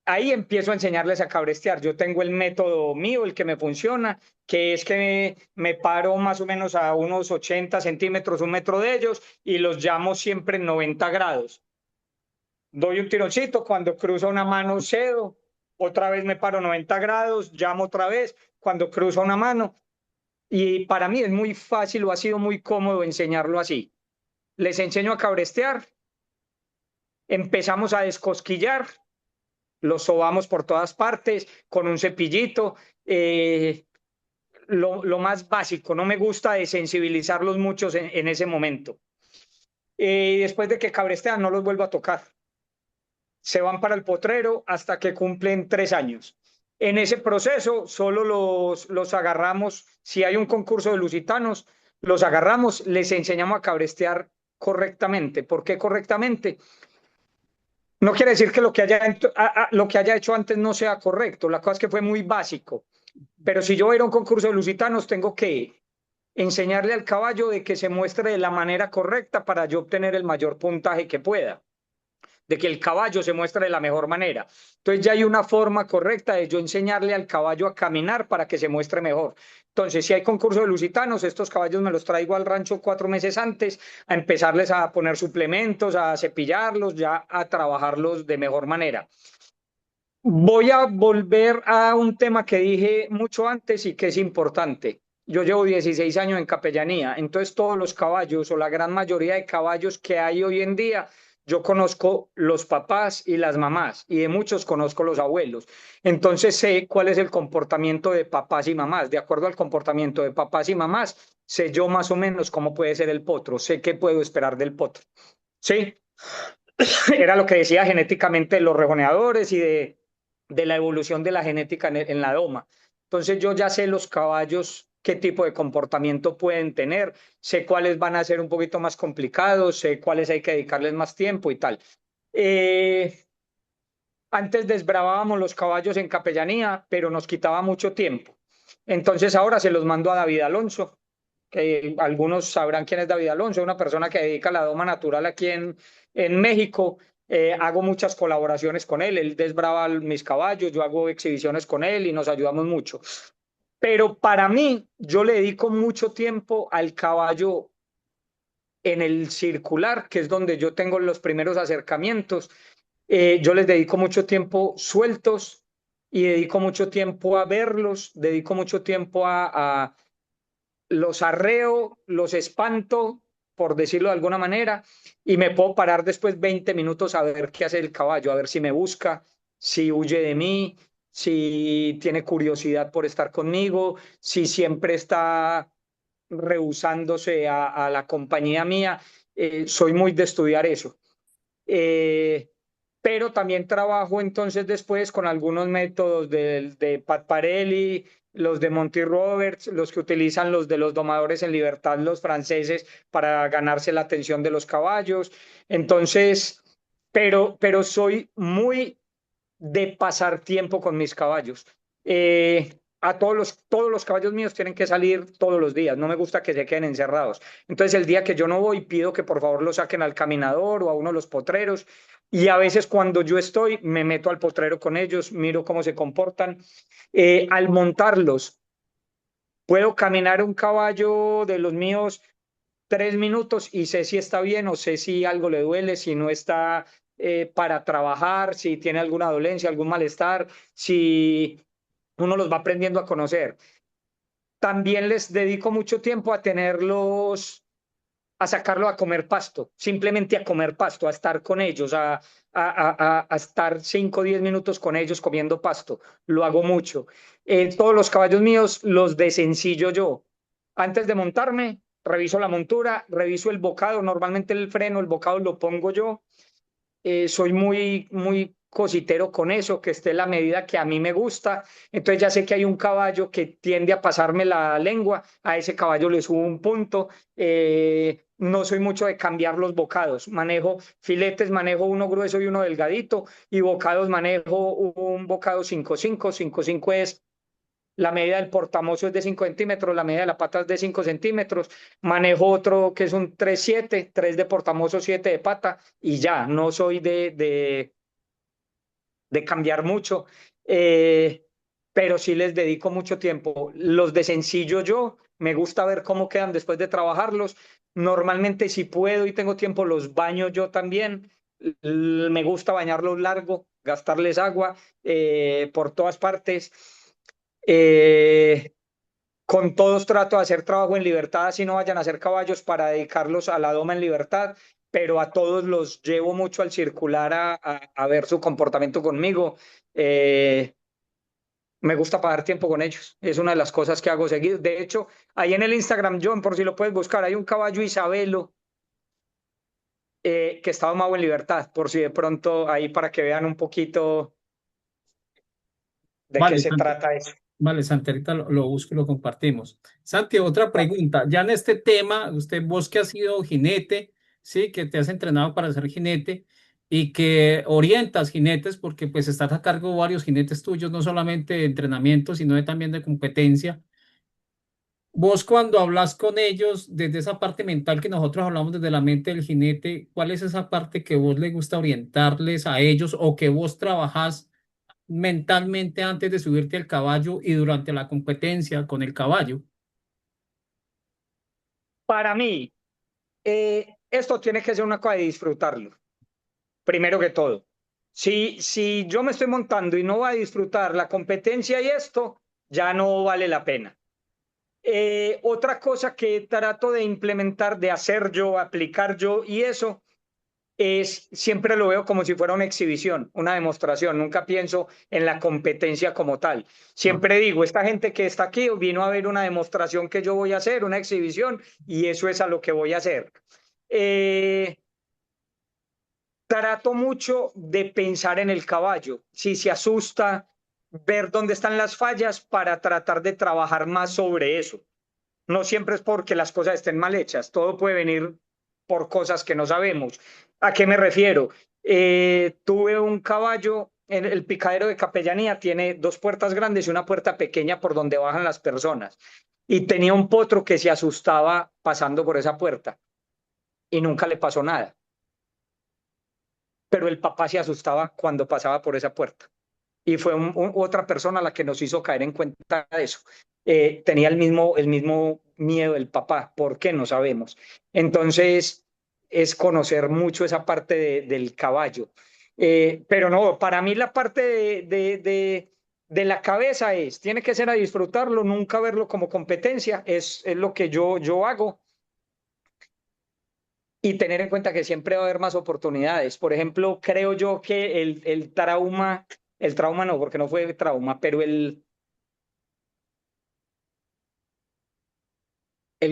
Ahí empiezo a enseñarles a cabrestear. Yo tengo el método mío, el que me funciona, que es que me paro más o menos a unos 80 centímetros, 1 metro de ellos, y los llamo siempre en 90 grados. Doy un tironcito, cuando cruza una mano cedo, otra vez me paro 90 grados, llamo otra vez, cuando cruza una mano. Y para mí es muy fácil o ha sido muy cómodo enseñarlo así. Les enseño a cabrestear, empezamos a descosquillar, los sobamos por todas partes con un cepillito. Lo más básico, no me gusta desensibilizarlos mucho en ese momento. Después de que cabrestean, no los vuelvo a tocar. Se van para el potrero hasta que cumplen 3 años. En ese proceso solo los agarramos, si hay un concurso de lusitanos, los agarramos, les enseñamos a cabrestear correctamente. ¿Por qué correctamente? No quiere decir que lo que haya hecho antes no sea correcto, la cosa es que fue muy básico. Pero si yo voy a ir a un concurso de lusitanos, tengo que enseñarle al caballo de que se muestre de la manera correcta para yo obtener el mayor puntaje que pueda, de que el caballo se muestre de la mejor manera. Entonces ya hay una forma correcta de yo enseñarle al caballo a caminar para que se muestre mejor. Entonces, si hay concurso de lusitanos, estos caballos me los traigo al rancho 4 meses antes, a empezarles a poner suplementos, a cepillarlos, ya a trabajarlos de mejor manera. Voy a volver a un tema que dije mucho antes y que es importante. Yo llevo 16 años en capellanía, entonces todos los caballos o la gran mayoría de caballos que hay hoy en día, yo conozco los papás y las mamás y de muchos conozco los abuelos. Entonces sé cuál es el comportamiento de papás y mamás. De acuerdo al comportamiento de papás y mamás, sé yo más o menos cómo puede ser el potro, sé qué puedo esperar del potro. ¿Sí? Era lo que decía genéticamente de los rejoneadores y de la evolución de la genética en la doma. Entonces yo ya sé los caballos qué tipo de comportamiento pueden tener, sé cuáles van a ser un poquito más complicados, sé cuáles hay que dedicarles más tiempo y tal. Antes desbravábamos los caballos en capellanía, pero nos quitaba mucho tiempo. Entonces ahora se los mando a David Alonso, que algunos sabrán quién es David Alonso, una persona que dedica la doma natural aquí en México. Hago muchas colaboraciones con él desbrava mis caballos, yo hago exhibiciones con él y nos ayudamos mucho. Pero para mí, yo le dedico mucho tiempo al caballo en el circular, que es donde yo tengo los primeros acercamientos. Yo les dedico mucho tiempo sueltos y dedico mucho tiempo a verlos, dedico mucho tiempo a los arreo, los espanto, por decirlo de alguna manera, y me puedo parar después 20 minutos a ver qué hace el caballo, a ver si me busca, si huye de mí, si tiene curiosidad por estar conmigo, si siempre está rehusándose a la compañía mía. Soy muy de estudiar eso. Pero también trabajo entonces después con algunos métodos de Pat Parelli, los de Monty Roberts, los que utilizan los de los domadores en libertad, los franceses, para ganarse la atención de los caballos. Entonces, pero soy muy de pasar tiempo con mis caballos. Todos los caballos míos tienen que salir todos los días, no me gusta que se queden encerrados. Entonces el día que yo no voy, pido que por favor los saquen al caminador o a uno de los potreros, y a veces cuando yo estoy, me meto al potrero con ellos, miro cómo se comportan. Al montarlos, puedo caminar un caballo de los míos 3 minutos y sé si está bien o sé si algo le duele, si no está para trabajar, si tiene alguna dolencia, algún malestar, si uno los va aprendiendo a conocer. También les dedico mucho tiempo a tenerlos, a sacarlo a comer pasto, simplemente a comer pasto, a estar con ellos, a estar 5 o 10 minutos con ellos comiendo pasto. Lo hago mucho. Todos los caballos míos los desencillo yo. Antes de montarme, reviso la montura, reviso el bocado, normalmente el freno, el bocado lo pongo yo. Soy muy cositero con eso, que esté la medida que a mí me gusta. Entonces ya sé que hay un caballo que tiende a pasarme la lengua, a ese caballo le subo un punto. No soy mucho de cambiar los bocados. Manejo filetes, manejo uno grueso y uno delgadito, y bocados manejo un bocado 5-5. 5-5 es la medida del portamozo es de 5 centímetros, la medida de la pata es de 5 centímetros. Manejo otro que es un 3-7, 3 de portamozo, 7 de pata, y ya, no soy de cambiar mucho, pero sí les dedico mucho tiempo. Los desencillo yo, me gusta ver cómo quedan después de trabajarlos. Normalmente, si puedo y tengo tiempo, los baño yo también. Me gusta bañarlos largo, gastarles agua por todas partes. Con todos trato de hacer trabajo en libertad, así no vayan a ser caballos, para dedicarlos a la doma en libertad, pero a todos los llevo mucho al circular a ver su comportamiento conmigo. Me gusta pasar tiempo con ellos, es una de las cosas que hago seguido. De hecho, ahí en el Instagram, John, por si lo puedes buscar, hay un caballo Isabelo que está domado en libertad, por si de pronto ahí, para que vean un poquito de qué Vale, se trata eso. vale, Santi, ahorita lo busco y lo compartimos. Santi, otra pregunta. Ya en este tema, vos que has sido jinete, sí, que te has entrenado para ser jinete y que orientas jinetes, porque pues estás a cargo de varios jinetes tuyos, no solamente de entrenamiento, sino también de competencia. Vos cuando hablas con ellos desde esa parte mental que nosotros hablamos desde la mente del jinete, ¿cuál es esa parte que vos les gusta orientarles a ellos o que vos trabajás mentalmente antes de subirte al caballo y durante la competencia con el caballo? Para mí, esto tiene que ser una cosa de disfrutarlo, primero que todo. Si yo me estoy montando y no voy a disfrutar la competencia y esto, ya no vale la pena. Otra cosa que trato de implementar, de hacer yo, aplicar yo, y eso es, siempre lo veo como si fuera una exhibición, una demostración. Nunca pienso en la competencia como tal. Siempre digo, esta gente que está aquí vino a ver una demostración que yo voy a hacer, una exhibición, y eso es a lo que voy a hacer. Trato mucho de pensar en el caballo. Si se asusta, ver dónde están las fallas para tratar de trabajar más sobre eso. No siempre es porque las cosas estén mal hechas, todo puede venir por cosas que no sabemos. ¿A qué me refiero? Tuve un caballo, en el picadero de Capellanía tiene 2 puertas grandes y una puerta pequeña por donde bajan las personas. Y tenía un potro que se asustaba pasando por esa puerta y nunca le pasó nada. Pero el papá se asustaba cuando pasaba por esa puerta. Y fue otra persona la que nos hizo caer en cuenta de eso. Tenía el mismo miedo del papá. ¿Por qué? No sabemos. Entonces, es conocer mucho esa parte del caballo. Pero no, para mí la parte de la cabeza tiene que ser a disfrutarlo, nunca verlo como competencia, es lo que yo hago. Y tener en cuenta que siempre va a haber más oportunidades. Por ejemplo, creo yo que el trauma no, porque no fue trauma, pero el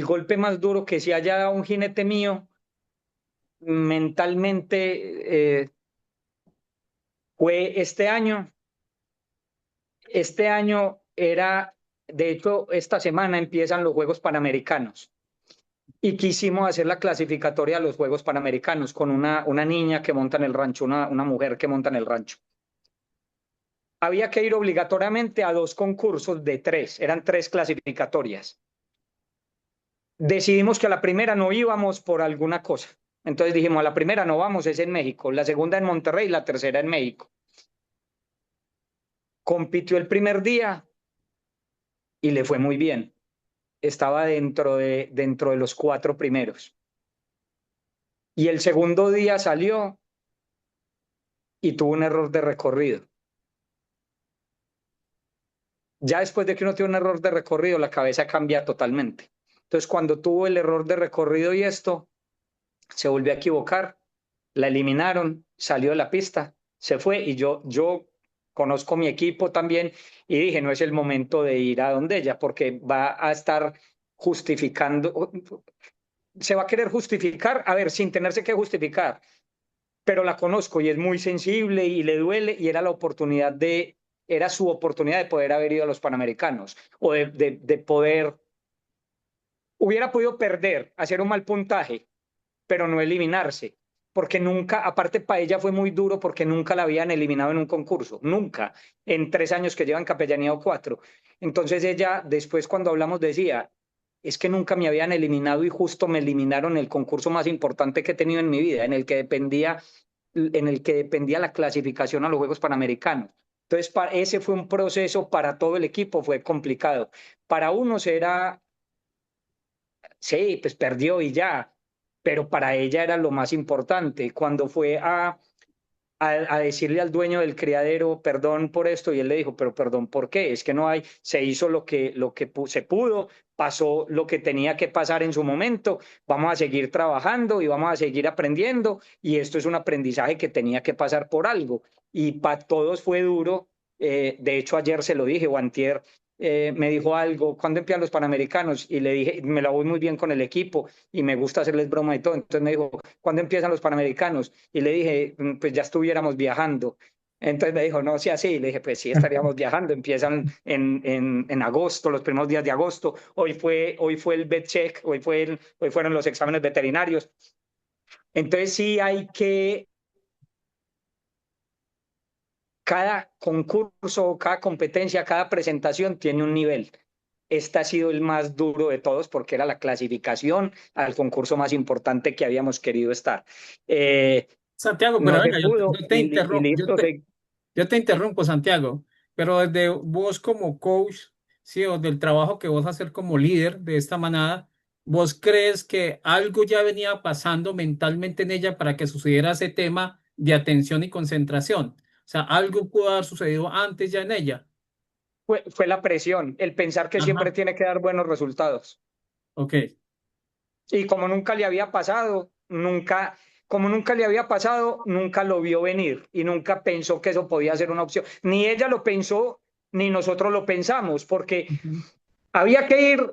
golpe más duro que se haya dado un jinete mío mentalmente fue este año. Este año era, de hecho, esta semana empiezan los Juegos Panamericanos y quisimos hacer la clasificatoria a los Juegos Panamericanos con una niña que monta en el rancho, una mujer que monta en el rancho. Había que ir obligatoriamente a 2 concursos de 3, eran 3 clasificatorias. Decidimos que a la primera no íbamos por alguna cosa. Entonces dijimos, a la primera no vamos, es en México, la segunda en Monterrey, la tercera en México. Compitió el primer día y le fue muy bien. Estaba dentro de los 4 primeros. Y el segundo día salió y tuvo un error de recorrido. Ya después de que uno tiene un error de recorrido, la cabeza cambia totalmente. Entonces, cuando tuvo el error de recorrido y esto, se volvió a equivocar, la eliminaron, salió de la pista, se fue y yo conozco mi equipo también y dije, no es el momento de ir a donde ella porque va a estar justificando, se va a querer justificar, a ver, sin tenerse que justificar, pero la conozco y es muy sensible y le duele y era su oportunidad de poder haber ido a los Panamericanos o de poder, hubiera podido perder, hacer un mal puntaje, pero no eliminarse, porque nunca, aparte para ella fue muy duro porque nunca la habían eliminado en un concurso, nunca, en 3 años que lleva en capellanía o 4. Entonces ella después cuando hablamos decía, es que nunca me habían eliminado y justo me eliminaron el concurso más importante que he tenido en mi vida, en el que dependía la clasificación a los Juegos Panamericanos. Entonces, ese fue un proceso para todo el equipo, fue complicado. Para unos era, sí, pues perdió y ya, pero para ella era lo más importante. Cuando fue a decirle al dueño del criadero, perdón por esto, y él le dijo, pero perdón, ¿por qué? Es que no hay, se hizo se pudo, pasó lo que tenía que pasar en su momento, vamos a seguir trabajando y vamos a seguir aprendiendo, y esto es un aprendizaje que tenía que pasar por algo, y para todos fue duro, de hecho ayer se lo dije, o antier, me dijo algo, ¿cuándo empiezan los Panamericanos? Y le dije, me la voy muy bien con el equipo y me gusta hacerles broma y todo. Entonces me dijo, ¿cuándo empiezan los Panamericanos? Y le dije, pues ya estuviéramos viajando. Entonces me dijo, no, sí, así. Y le dije, pues sí, estaríamos viajando. Empiezan en agosto, los primeros días de agosto. Hoy fue el vet check, hoy fueron los exámenes veterinarios. Entonces sí hay que, cada concurso, cada competencia, cada presentación tiene un nivel. Este ha sido el más duro de todos porque era la clasificación al concurso más importante que habíamos querido estar. Santiago, pero No se venga, pudo y listo. yo te interrumpo, Santiago, pero desde vos como coach, sí, o del trabajo que vos hacer como líder de esta manada, ¿vos crees que algo ya venía pasando mentalmente en ella para que sucediera ese tema de atención y concentración? O sea, algo pudo haber sucedido antes ya en ella. Fue la presión, el pensar que siempre Ajá, tiene que dar buenos resultados. ok. Y como nunca le había pasado, nunca lo vio venir y nunca pensó que eso podía ser una opción. Ni ella lo pensó, ni nosotros lo pensamos, porque Ujú.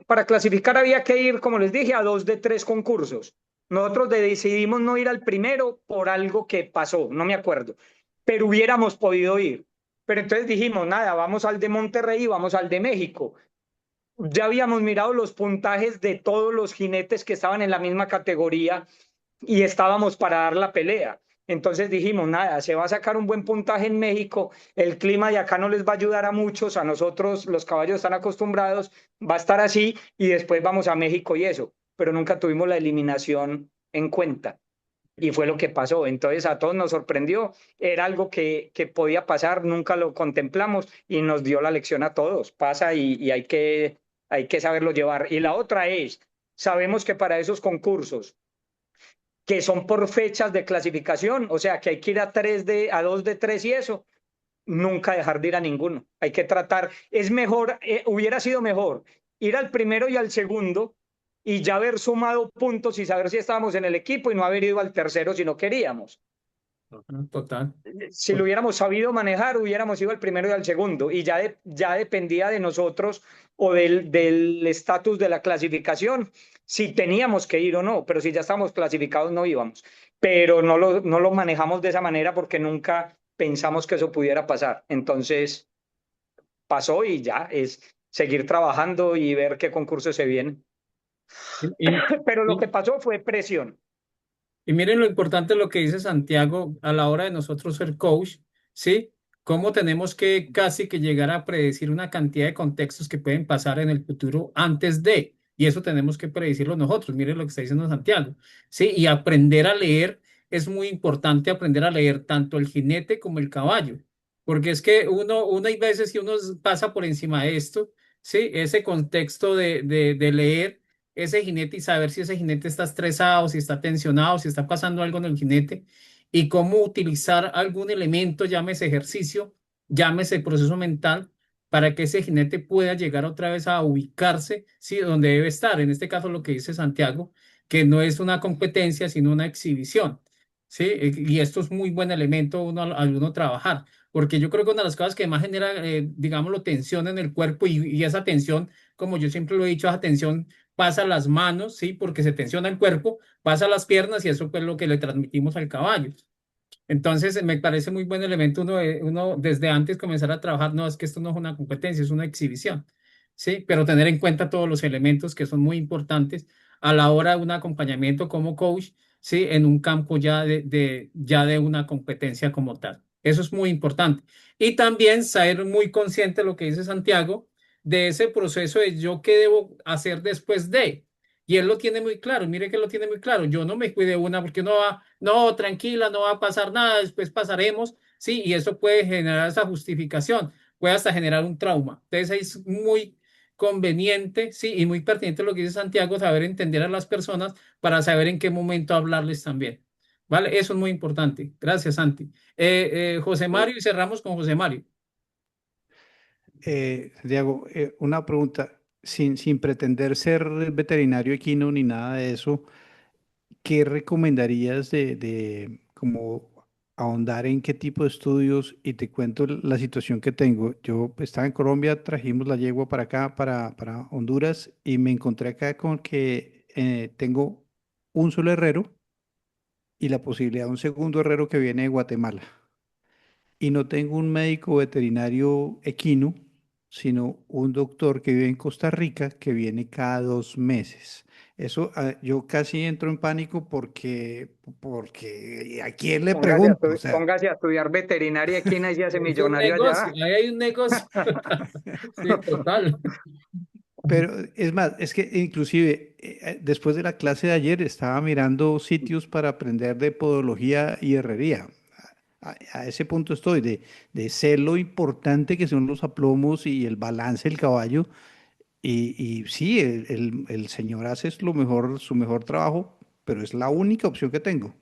para clasificar había que ir, como les dije, a 2 de 3 concursos. Nosotros decidimos no ir al primero por algo que pasó, no me acuerdo, pero hubiéramos podido ir. Pero entonces dijimos, nada, vamos al de Monterrey y vamos al de México. Ya habíamos mirado los puntajes de todos los jinetes que estaban en la misma categoría y estábamos para dar la pelea. Entonces dijimos, nada, se va a sacar un buen puntaje en México, el clima de acá no les va a ayudar a muchos, a nosotros los caballos están acostumbrados, va a estar así y después vamos a México y eso, pero nunca tuvimos la eliminación en cuenta. Y fue lo que pasó. Entonces a todos nos sorprendió, era algo que podía pasar, nunca lo contemplamos y nos dio la lección a todos. Pasa y hay que saberlo llevar. Y la otra es, sabemos que para esos concursos que son por fechas de clasificación, o sea que hay que ir a 2 de 3 y eso, nunca dejar de ir a ninguno. Hay que tratar, es mejor, hubiera sido mejor ir al primero y al segundo y ya haber sumado puntos y saber si estábamos en el equipo y no haber ido al tercero si no queríamos. Total. Si lo hubiéramos sabido manejar, hubiéramos ido al primero y al segundo y ya dependía de nosotros o del estatus de la clasificación, si teníamos que ir o no, pero si ya estábamos clasificados no íbamos. Pero no lo manejamos de esa manera porque nunca pensamos que eso pudiera pasar. Entonces pasó y ya es seguir trabajando y ver qué concursos se vienen. Y, Pero lo y- que pasó fue presión. Y miren lo importante de lo que dice Santiago a la hora de nosotros ser coach, ¿sí? Cómo tenemos que casi que llegar a predecir una cantidad de contextos que pueden pasar en el futuro antes de, y eso tenemos que predecirlo nosotros. Miren lo que está diciendo Santiago, ¿sí? Y aprender a leer, es muy importante aprender a leer tanto el jinete como el caballo, porque es que uno hay veces que uno pasa por encima de esto, ¿sí? Ese contexto de leer ese jinete y saber si ese jinete está estresado, si está tensionado, si está pasando algo en el jinete. y cómo utilizar algún elemento, llámese ejercicio, llámese proceso mental, para que ese jinete pueda llegar otra vez a ubicarse, sí, donde debe estar. En este caso, lo que dice Santiago, que no es una competencia, sino una exhibición. Sí, y esto es muy buen elemento uno, al uno trabajar, porque yo creo que una de las cosas que más genera, digámoslo, tensión en el cuerpo y esa tensión, como yo siempre lo he dicho, esa tensión pasa a las manos, sí, porque se tensiona el cuerpo, pasa a las piernas y eso es lo que le transmitimos al caballo. Entonces, me parece muy buen elemento uno desde antes comenzar a trabajar, no, es que esto no es una competencia, es una exhibición, ¿sí? Pero tener en cuenta todos los elementos que son muy importantes a la hora de un acompañamiento como coach, ¿sí? En un campo ya de una competencia como tal. Eso es muy importante. Y también ser muy consciente de lo que dice Santiago, de ese proceso de yo qué debo hacer después de. Y él lo tiene muy claro, mire que lo tiene muy claro. Yo no me cuide una porque no va, no, tranquila, no va a pasar nada, después pasaremos, sí, y eso puede generar esa justificación, puede hasta generar un trauma. Entonces es muy conveniente, sí, y muy pertinente lo que dice Santiago, saber entender a las personas para saber en qué momento hablarles también. ¿Vale? Eso es muy importante. Gracias, Santi. José Mario, y cerramos con José Mario. Diego, una pregunta, sin pretender ser veterinario equino ni nada de eso, ¿qué recomendarías de como ahondar en qué tipo de estudios? Y te cuento la situación que tengo. Yo estaba en Colombia, trajimos la yegua para acá, para Honduras, y me encontré acá con que tengo un solo herrero y la posibilidad de un segundo herrero que viene de Guatemala. Y no tengo un médico veterinario equino, sino un doctor que vive en Costa Rica que viene cada 2 meses. Eso, yo casi entro en pánico porque ¿a quién le pregunto? O sea, Póngase a estudiar veterinaria equina y se hace Es un millonario negocio, allá. ahí hay un negocio. Sí, total. pero es más, es que inclusive después de la clase de ayer estaba mirando sitios para aprender de podología y herrería. A ese punto estoy, de sé lo importante que son los aplomos y el balance del caballo. Y sí, el señor hace lo mejor, su mejor trabajo, pero es la única opción que tengo.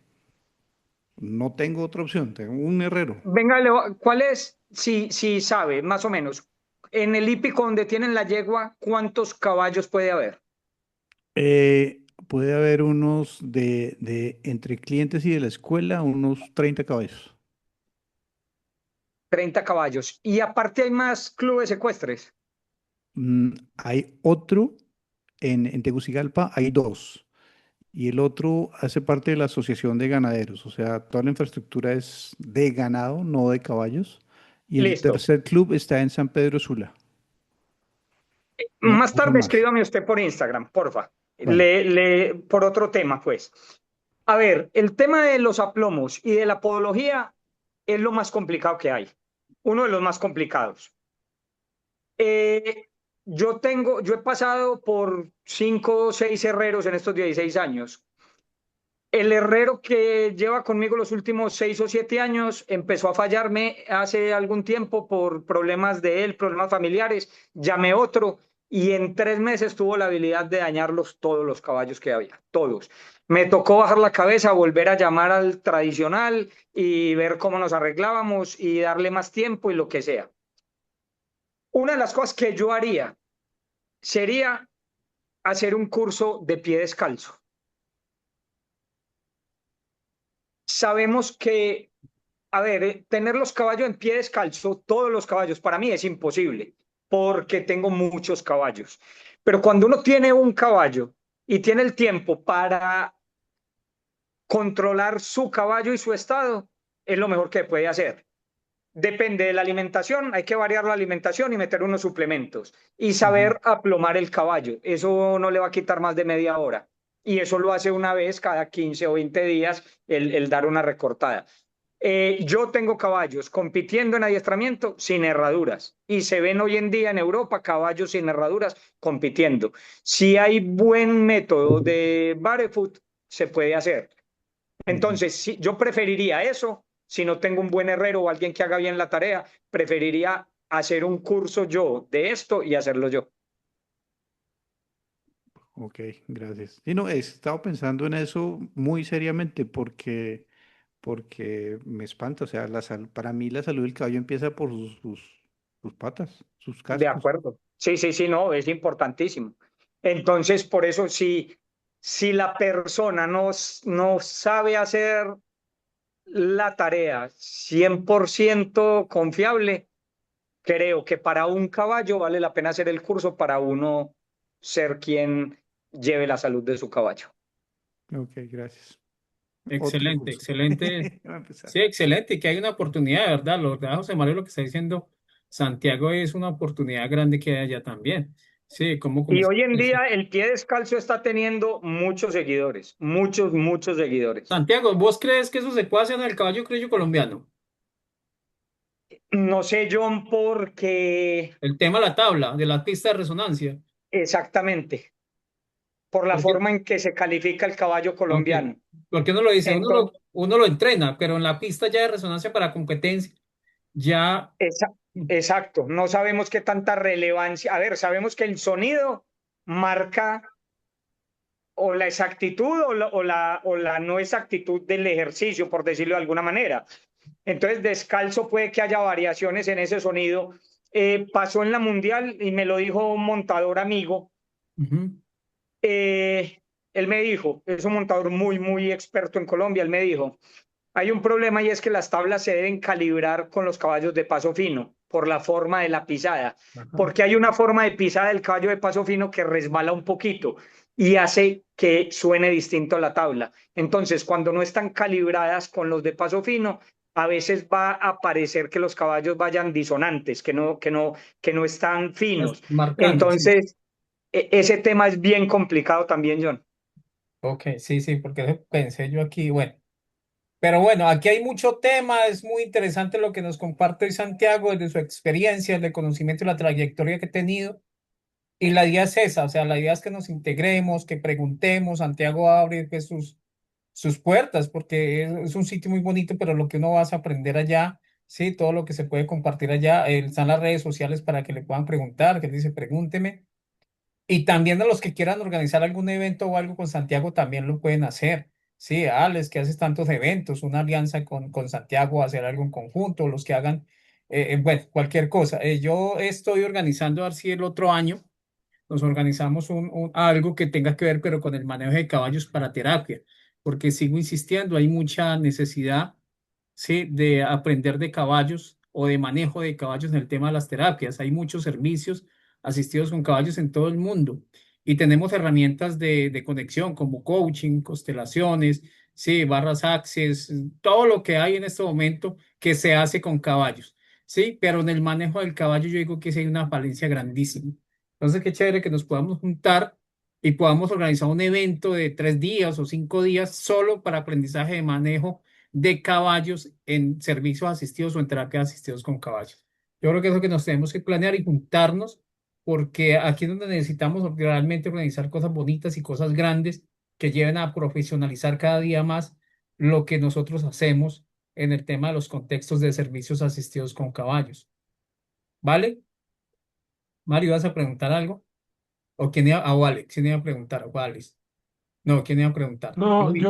No tengo otra opción, tengo un herrero. Venga, ¿cuál es, si sabe, más o menos, en el hípico donde tienen la yegua, cuántos caballos puede haber? Puede haber unos entre clientes y de la escuela, unos 30 caballos. 30 caballos. Y aparte hay más clubes ecuestres. Hay otro en Tegucigalpa, hay dos. Y el otro hace parte de la Asociación de Ganaderos, o sea, toda la infraestructura es de ganado, no de caballos. Y el Listo. tercer club está en San Pedro Sula. No, Más no son tarde más. escríbame usted por Instagram, porfa. Vale. Por otro tema, pues. A ver, el tema de los aplomos y de la podología es lo más complicado que hay. Uno de los más complicados. Eh, yo he pasado por 5 o 6 herreros en estos 16 años. El herrero que lleva conmigo los últimos 6 o 7 años empezó a fallarme hace algún tiempo por problemas de él, problemas familiares. Llamé otro y en 3 meses tuvo la habilidad de dañarlos todos los caballos que había, todos. Me tocó bajar la cabeza, volver a llamar al tradicional y ver cómo nos arreglábamos y darle más tiempo y lo que sea. Una de las cosas que yo haría sería hacer un curso de pie descalzo. Sabemos que, a ver, tener los caballos en pie descalzo, todos los caballos, para mí es imposible, porque tengo muchos caballos. Pero cuando uno tiene un caballo y tiene el tiempo para controlar su caballo y su estado, es lo mejor que puede hacer. Depende de la alimentación, hay que variar la alimentación y meter unos suplementos y Ujú. saber aplomar el caballo. Eso no le va a quitar más de media hora. Y eso lo hace una vez cada 15 o 20 días el dar una recortada. Yo tengo caballos compitiendo en adiestramiento sin herraduras y se ven hoy en día en Europa caballos sin herraduras compitiendo. Si hay buen método de barefoot, se puede hacer. Ujú. Entonces, yo preferiría eso, si no tengo un buen herrero o alguien que haga bien la tarea, preferiría hacer un curso yo de esto y hacerlo yo. Ok, gracias. Sí, no, he estado pensando en eso muy seriamente porque porque me espanta. O sea, para mí la salud del caballo empieza por sus patas, sus De cascos. acuerdo. Sí, sí, sí, no, es importantísimo. Entonces, por eso, si la persona no sabe hacer la tarea 100% confiable, creo que para un caballo vale la pena hacer el curso para uno ser quien lleve la salud de su caballo. Ok, gracias. Otro Excelente, curso. excelente. Va a empezar. Sí, excelente, que hay una oportunidad, de verdad. Lo verdad, José Mario, lo que está diciendo Santiago es una oportunidad grande que hay allá también. Sí, como Y hoy en día el pie descalzo está teniendo muchos seguidores, muchos, muchos seguidores. Santiago, ¿vos crees que eso se puede hacer en el caballo criollo colombiano? No sé, John, porque El tema de la tabla, de la pista de resonancia. exactamente, por la ¿Por qué? forma en que se califica el caballo Ok. colombiano. ¿Por qué no lo dice? Entonces, Uno lo entrena, pero en la pista ya de resonancia para competencia, ya. exacto, no sabemos qué tanta relevancia. A ver, sabemos que el sonido marca o la exactitud o la no exactitud del ejercicio, por decirlo de alguna manera. Entonces, descalzo puede que haya variaciones en ese sonido. Pasó en la Mundial y me lo dijo un montador amigo. Ujú. Él me dijo, es un montador muy, muy experto en Colombia, él me dijo, hay un problema y es que las tablas se deben calibrar con los caballos de paso fino por la forma de la pisada, Ajá. porque hay una forma de pisada del caballo de paso fino que resbala un poquito y hace que suene distinto a la tabla. Entonces, cuando no están calibradas con los de paso fino, a veces va a parecer que los caballos vayan disonantes, que no están finos. Marcando, sí. Entonces, ese tema es bien complicado también, John. Ok, sí, sí, porque eso pensé yo aquí, bueno. Pero bueno, aquí hay mucho tema, es muy interesante lo que nos comparte hoy Santiago desde su experiencia, el conocimiento y la trayectoria que ha tenido. Y la idea es esa, o sea, la idea es que nos integremos, que preguntemos. Santiago abre pues, sus puertas porque es un sitio muy bonito, pero lo que uno va a aprender allá, sí, todo lo que se puede compartir allá, están las redes sociales para que le puedan preguntar, que él dice, pregúnteme. Y también a los que quieran organizar algún evento o algo con Santiago también lo pueden hacer. Sí, Alex, que haces tantos eventos, una alianza con Santiago, hacer algo en conjunto, los que hagan, bueno, cualquier cosa. Yo estoy organizando, a ver si el otro año nos organizamos algo que tenga que ver, pero con el manejo de caballos para terapia, porque sigo insistiendo, hay mucha necesidad, sí, de aprender de caballos o de manejo de caballos en el tema de las terapias. Hay muchos servicios asistidos con caballos en todo el mundo y tenemos herramientas de conexión como coaching, constelaciones, sí, barras access, todo lo que hay en este momento que se hace con caballos. Sí, pero en el manejo del caballo yo digo que sí hay una falencia grandísima. Entonces, qué chévere que nos podamos juntar y podamos organizar un evento de 3 días o 5 días solo para aprendizaje de manejo de caballos en servicios asistidos o en terapias asistidos con caballos. Yo creo que es lo que nos tenemos que planear y juntarnos, porque aquí es donde necesitamos realmente organizar cosas bonitas y cosas grandes que lleven a profesionalizar cada día más lo que nosotros hacemos en el tema de los contextos de servicios asistidos con caballos. ¿Vale? Mario, ¿vas a preguntar algo? ¿O quién iba? O Alex, ¿quién iba a preguntar? O Alex. No, ¿quién iba a preguntar? No, Luis.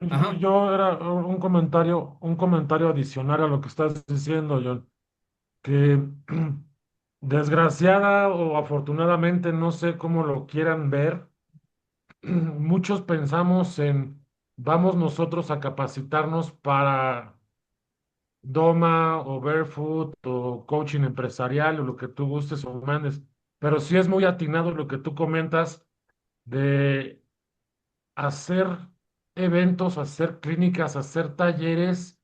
Ajá. yo era un comentario adicional a lo que estás diciendo, John, que desgraciada o afortunadamente, no sé cómo lo quieran ver, muchos pensamos en vamos nosotros a capacitarnos para Doma o Barefoot o coaching empresarial o lo que tú gustes o mandes, pero sí es muy atinado lo que tú comentas de hacer eventos, hacer clínicas, hacer talleres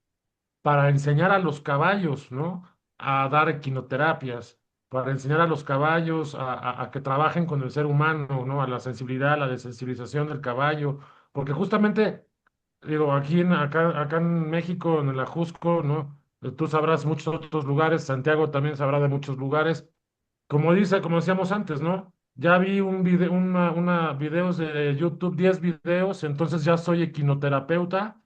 para enseñar a los caballos, ¿no? A dar equinoterapias, para enseñar a los caballos a que trabajen con el ser humano, ¿no? A la sensibilidad, a la desensibilización del caballo, porque justamente, digo, acá en México, en el Ajusco, ¿no? Tú sabrás muchos otros lugares, Santiago también sabrá de muchos lugares como decíamos antes, ¿no? Ya vi una videos de YouTube, 10 videos, entonces ya soy equinoterapeuta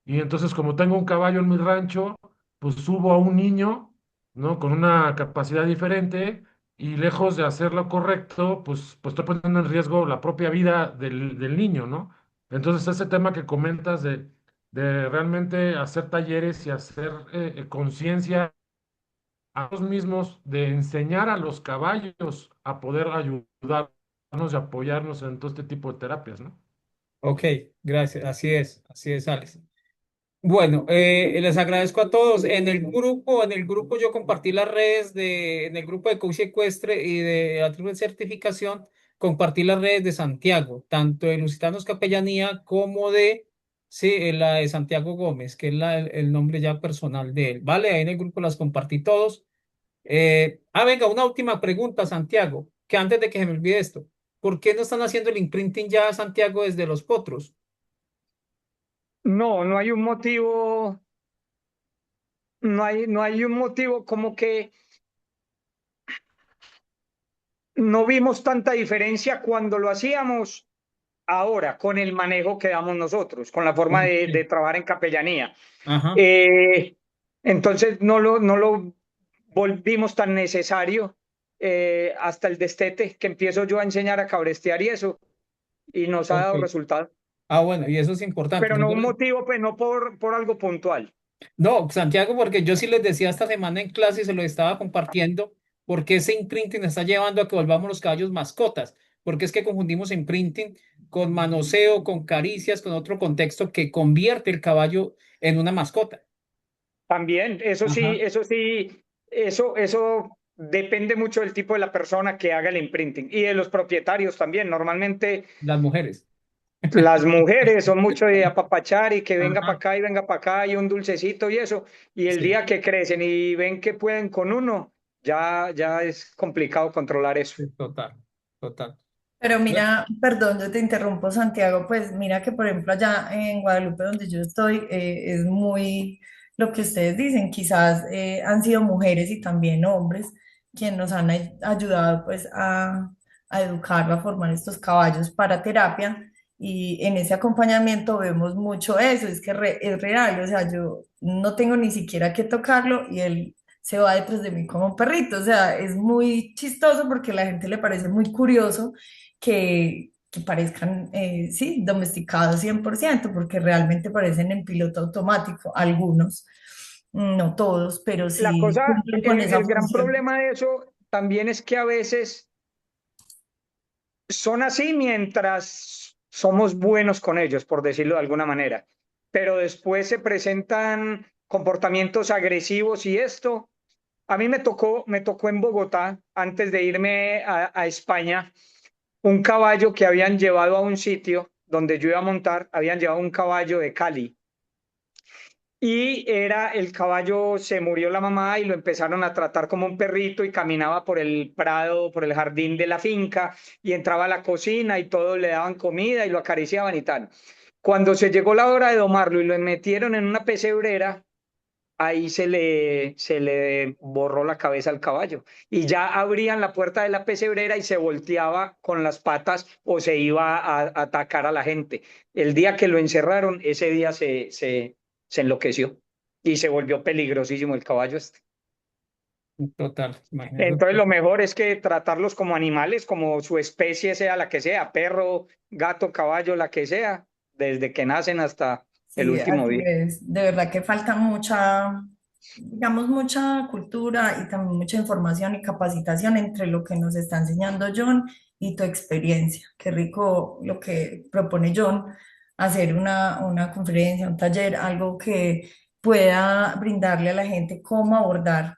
y entonces como tengo un caballo en mi rancho, pues subo a un niño, ¿no? Con una capacidad diferente y lejos de hacer lo correcto, pues estoy poniendo en riesgo la propia vida del niño, ¿no? Entonces ese tema que comentas de realmente hacer talleres y hacer conciencia a nosotros mismos, de enseñar a los caballos a poder ayudarnos y apoyarnos en todo este tipo de terapias, ¿no? Ok, gracias. Así es, Alex. Bueno, les agradezco a todos. En el grupo yo compartí las redes en el grupo de coach ecuestre y de la triple certificación, compartí las redes de Santiago, tanto de Lusitanos Capellanía como de, sí, la de Santiago Gómez, que es el nombre ya personal de él. Vale, ahí en el grupo las compartí todos. Venga, una última pregunta, Santiago, que antes de que se me olvide esto, ¿por qué no están haciendo el imprinting ya, Santiago, desde los potros? No, no hay un motivo, no hay un motivo como que no vimos tanta diferencia cuando lo hacíamos ahora con el manejo que damos nosotros, con la forma de Ok. trabajar en capellanía. Ajá. Eh, entonces no lo volvimos tan necesario hasta el destete, que empiezo yo a enseñar a cabrestear y eso, y nos ha Ok. dado resultado. Bueno, y eso es importante. Pero no un motivo, pues no por algo puntual. No, Santiago, porque yo sí les decía esta semana en clase y se lo estaba compartiendo, porque ese imprinting está llevando a que volvamos los caballos mascotas, porque es que confundimos imprinting con manoseo, con caricias, con otro contexto que convierte el caballo en una mascota. También, Ajá, eso depende mucho del tipo de la persona que haga el imprinting y de los propietarios también. Normalmente las mujeres. las mujeres son mucho de apapachar y que venga para Ajá, acá y venga para acá y un dulcecito y eso. Y el sí, día que crecen y ven que pueden con uno, ya es complicado controlar eso. sí, total, total. Pero mira, perdón, yo te interrumpo, Santiago, pues mira que por ejemplo allá en Guadalupe donde yo estoy es muy lo que ustedes dicen, quizás han sido mujeres y también hombres quienes nos han ayudado pues a educar, a formar estos caballos para terapia y en ese acompañamiento vemos mucho eso, es que es real, o sea, yo no tengo ni siquiera que tocarlo y él se va detrás de mí como un perrito, o sea, es muy chistoso porque a la gente le parece muy curioso que parezcan, sí, domesticados 100% porque realmente parecen en piloto automático, algunos, no todos, pero La sí cosa, cumplen con esa el gran función. problema de eso también es que a veces son así mientras somos buenos con ellos, por decirlo de alguna manera, pero después se presentan comportamientos agresivos y esto. A mí me tocó en Bogotá, antes de irme a España, un caballo que habían llevado a un sitio donde yo iba a montar, habían llevado un caballo de Cali. Y era el caballo, se murió la mamá y lo empezaron a tratar como un perrito y caminaba por el prado, por el jardín de la finca y entraba a la cocina y todos le daban comida y lo acariciaban y tal. Cuando se llegó la hora de domarlo y lo metieron en una pesebrera, ahí se le borró la cabeza al caballo y ya abrían la puerta de la pesebrera y se volteaba con las patas o se iba a atacar a la gente. El día que lo encerraron, ese día se enloqueció y se volvió peligrosísimo el caballo este. Total, imagínate. Entonces lo mejor es que tratarlos como animales, como su especie sea la que sea, perro, gato, caballo, la que sea, desde que nacen hasta el Sí, último así día. es. De verdad que falta mucha, digamos, mucha cultura y también mucha información y capacitación entre lo que nos está enseñando John y tu experiencia. Qué rico lo que propone John, hacer una conferencia, un taller, algo que pueda brindarle a la gente cómo abordar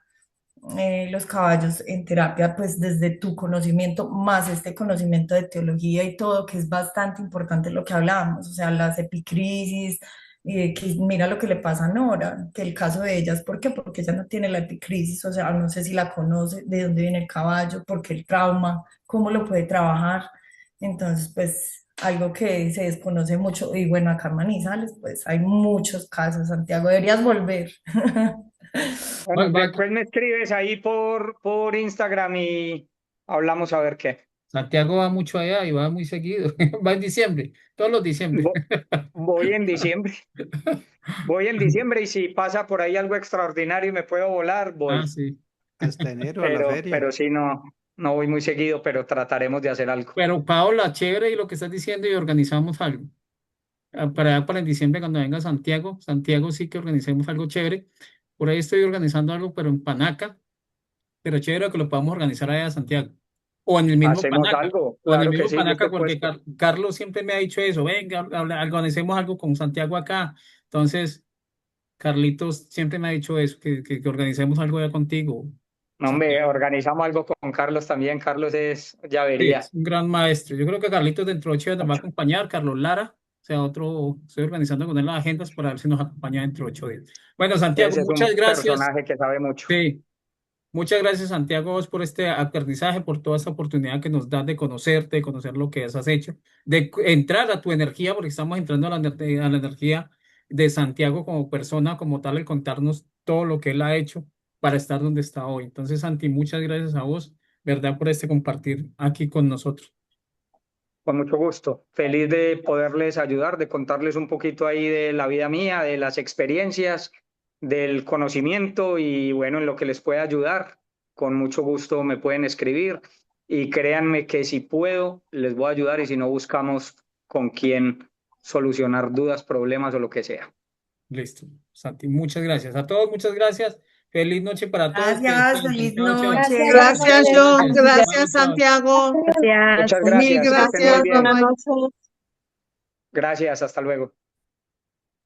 los caballos en terapia, pues desde tu conocimiento, más este conocimiento de teología y todo, que es bastante importante lo que hablábamos, o sea, las epicrisis, que mira lo que le pasa a Nora, que el caso de ellas, ¿por qué? Porque ella no tiene la epicrisis, o sea, no sé si la conoce, de dónde viene el caballo, por qué el trauma, cómo lo puede trabajar, entonces, pues algo que se desconoce mucho, y bueno, acá en Manizales, pues hay muchos casos, Santiago, deberías volver. Bueno, después me escribes ahí por Instagram y hablamos a ver qué. Santiago va mucho allá y va muy seguido. Va en diciembre, todos los diciembre. Vo- Voy en diciembre. Voy en diciembre y si pasa por ahí algo extraordinario y me puedo volar, Ah, voy. sí. Hasta enero a la Pero feria. sí, no voy muy seguido, pero trataremos de hacer algo. Pero Paola, chévere y lo que estás diciendo y organizamos algo. para en diciembre cuando venga a Santiago. Santiago sí que organicemos algo chévere. Por ahí estoy organizando algo, pero en Panaca, pero chévere que lo podamos organizar allá en Santiago. O en el mismo Hacemos Panaca. algo, O en el claro que mismo sí, yo Panaca, te porque cuesta. Carlos siempre me ha dicho eso. Venga, organicemos algo con Santiago acá. Entonces, Carlitos siempre me ha dicho eso, que organicemos algo allá contigo, No, hombre, Santiago. organizamos algo con Carlos también. Carlos es Sí, llavería. es un gran maestro. Yo creo que Carlitos dentro de 8 días nos va a acompañar, Carlos Lara. O sea, otro, estoy organizando con él las agendas para ver si nos acompaña dentro de 8 días. Bueno, Santiago, Ese es muchas un gracias. personaje que sabe mucho. Sí, muchas gracias, Santiago, vos por este aprendizaje, por toda esta oportunidad que nos das de conocerte, de conocer lo que has hecho, de entrar a tu energía, porque estamos entrando a la energía de Santiago como persona, como tal, el contarnos todo lo que él ha hecho para estar donde está hoy. Entonces, Santi, muchas gracias a vos, ¿verdad?, por este compartir aquí con nosotros. Con mucho gusto. Feliz de poderles ayudar, de contarles un poquito ahí de la vida mía, de las experiencias, del conocimiento y bueno, en lo que les pueda ayudar. Con mucho gusto me pueden escribir y créanme que si puedo, les voy a ayudar y si no, buscamos con quién solucionar dudas, problemas o lo que sea. Listo, Santi, muchas gracias. A todos, muchas gracias. Feliz noche para todos. Que Gracias, descansen. feliz Chao, chao. noche. Gracias, Gracias, Buenas John. noches. buenas Chao, Gracias, chao. Santiago. Gracias. Muchas Mil gracias, que estén muy gracias. bien. Buenas noches. Gracias, hasta luego.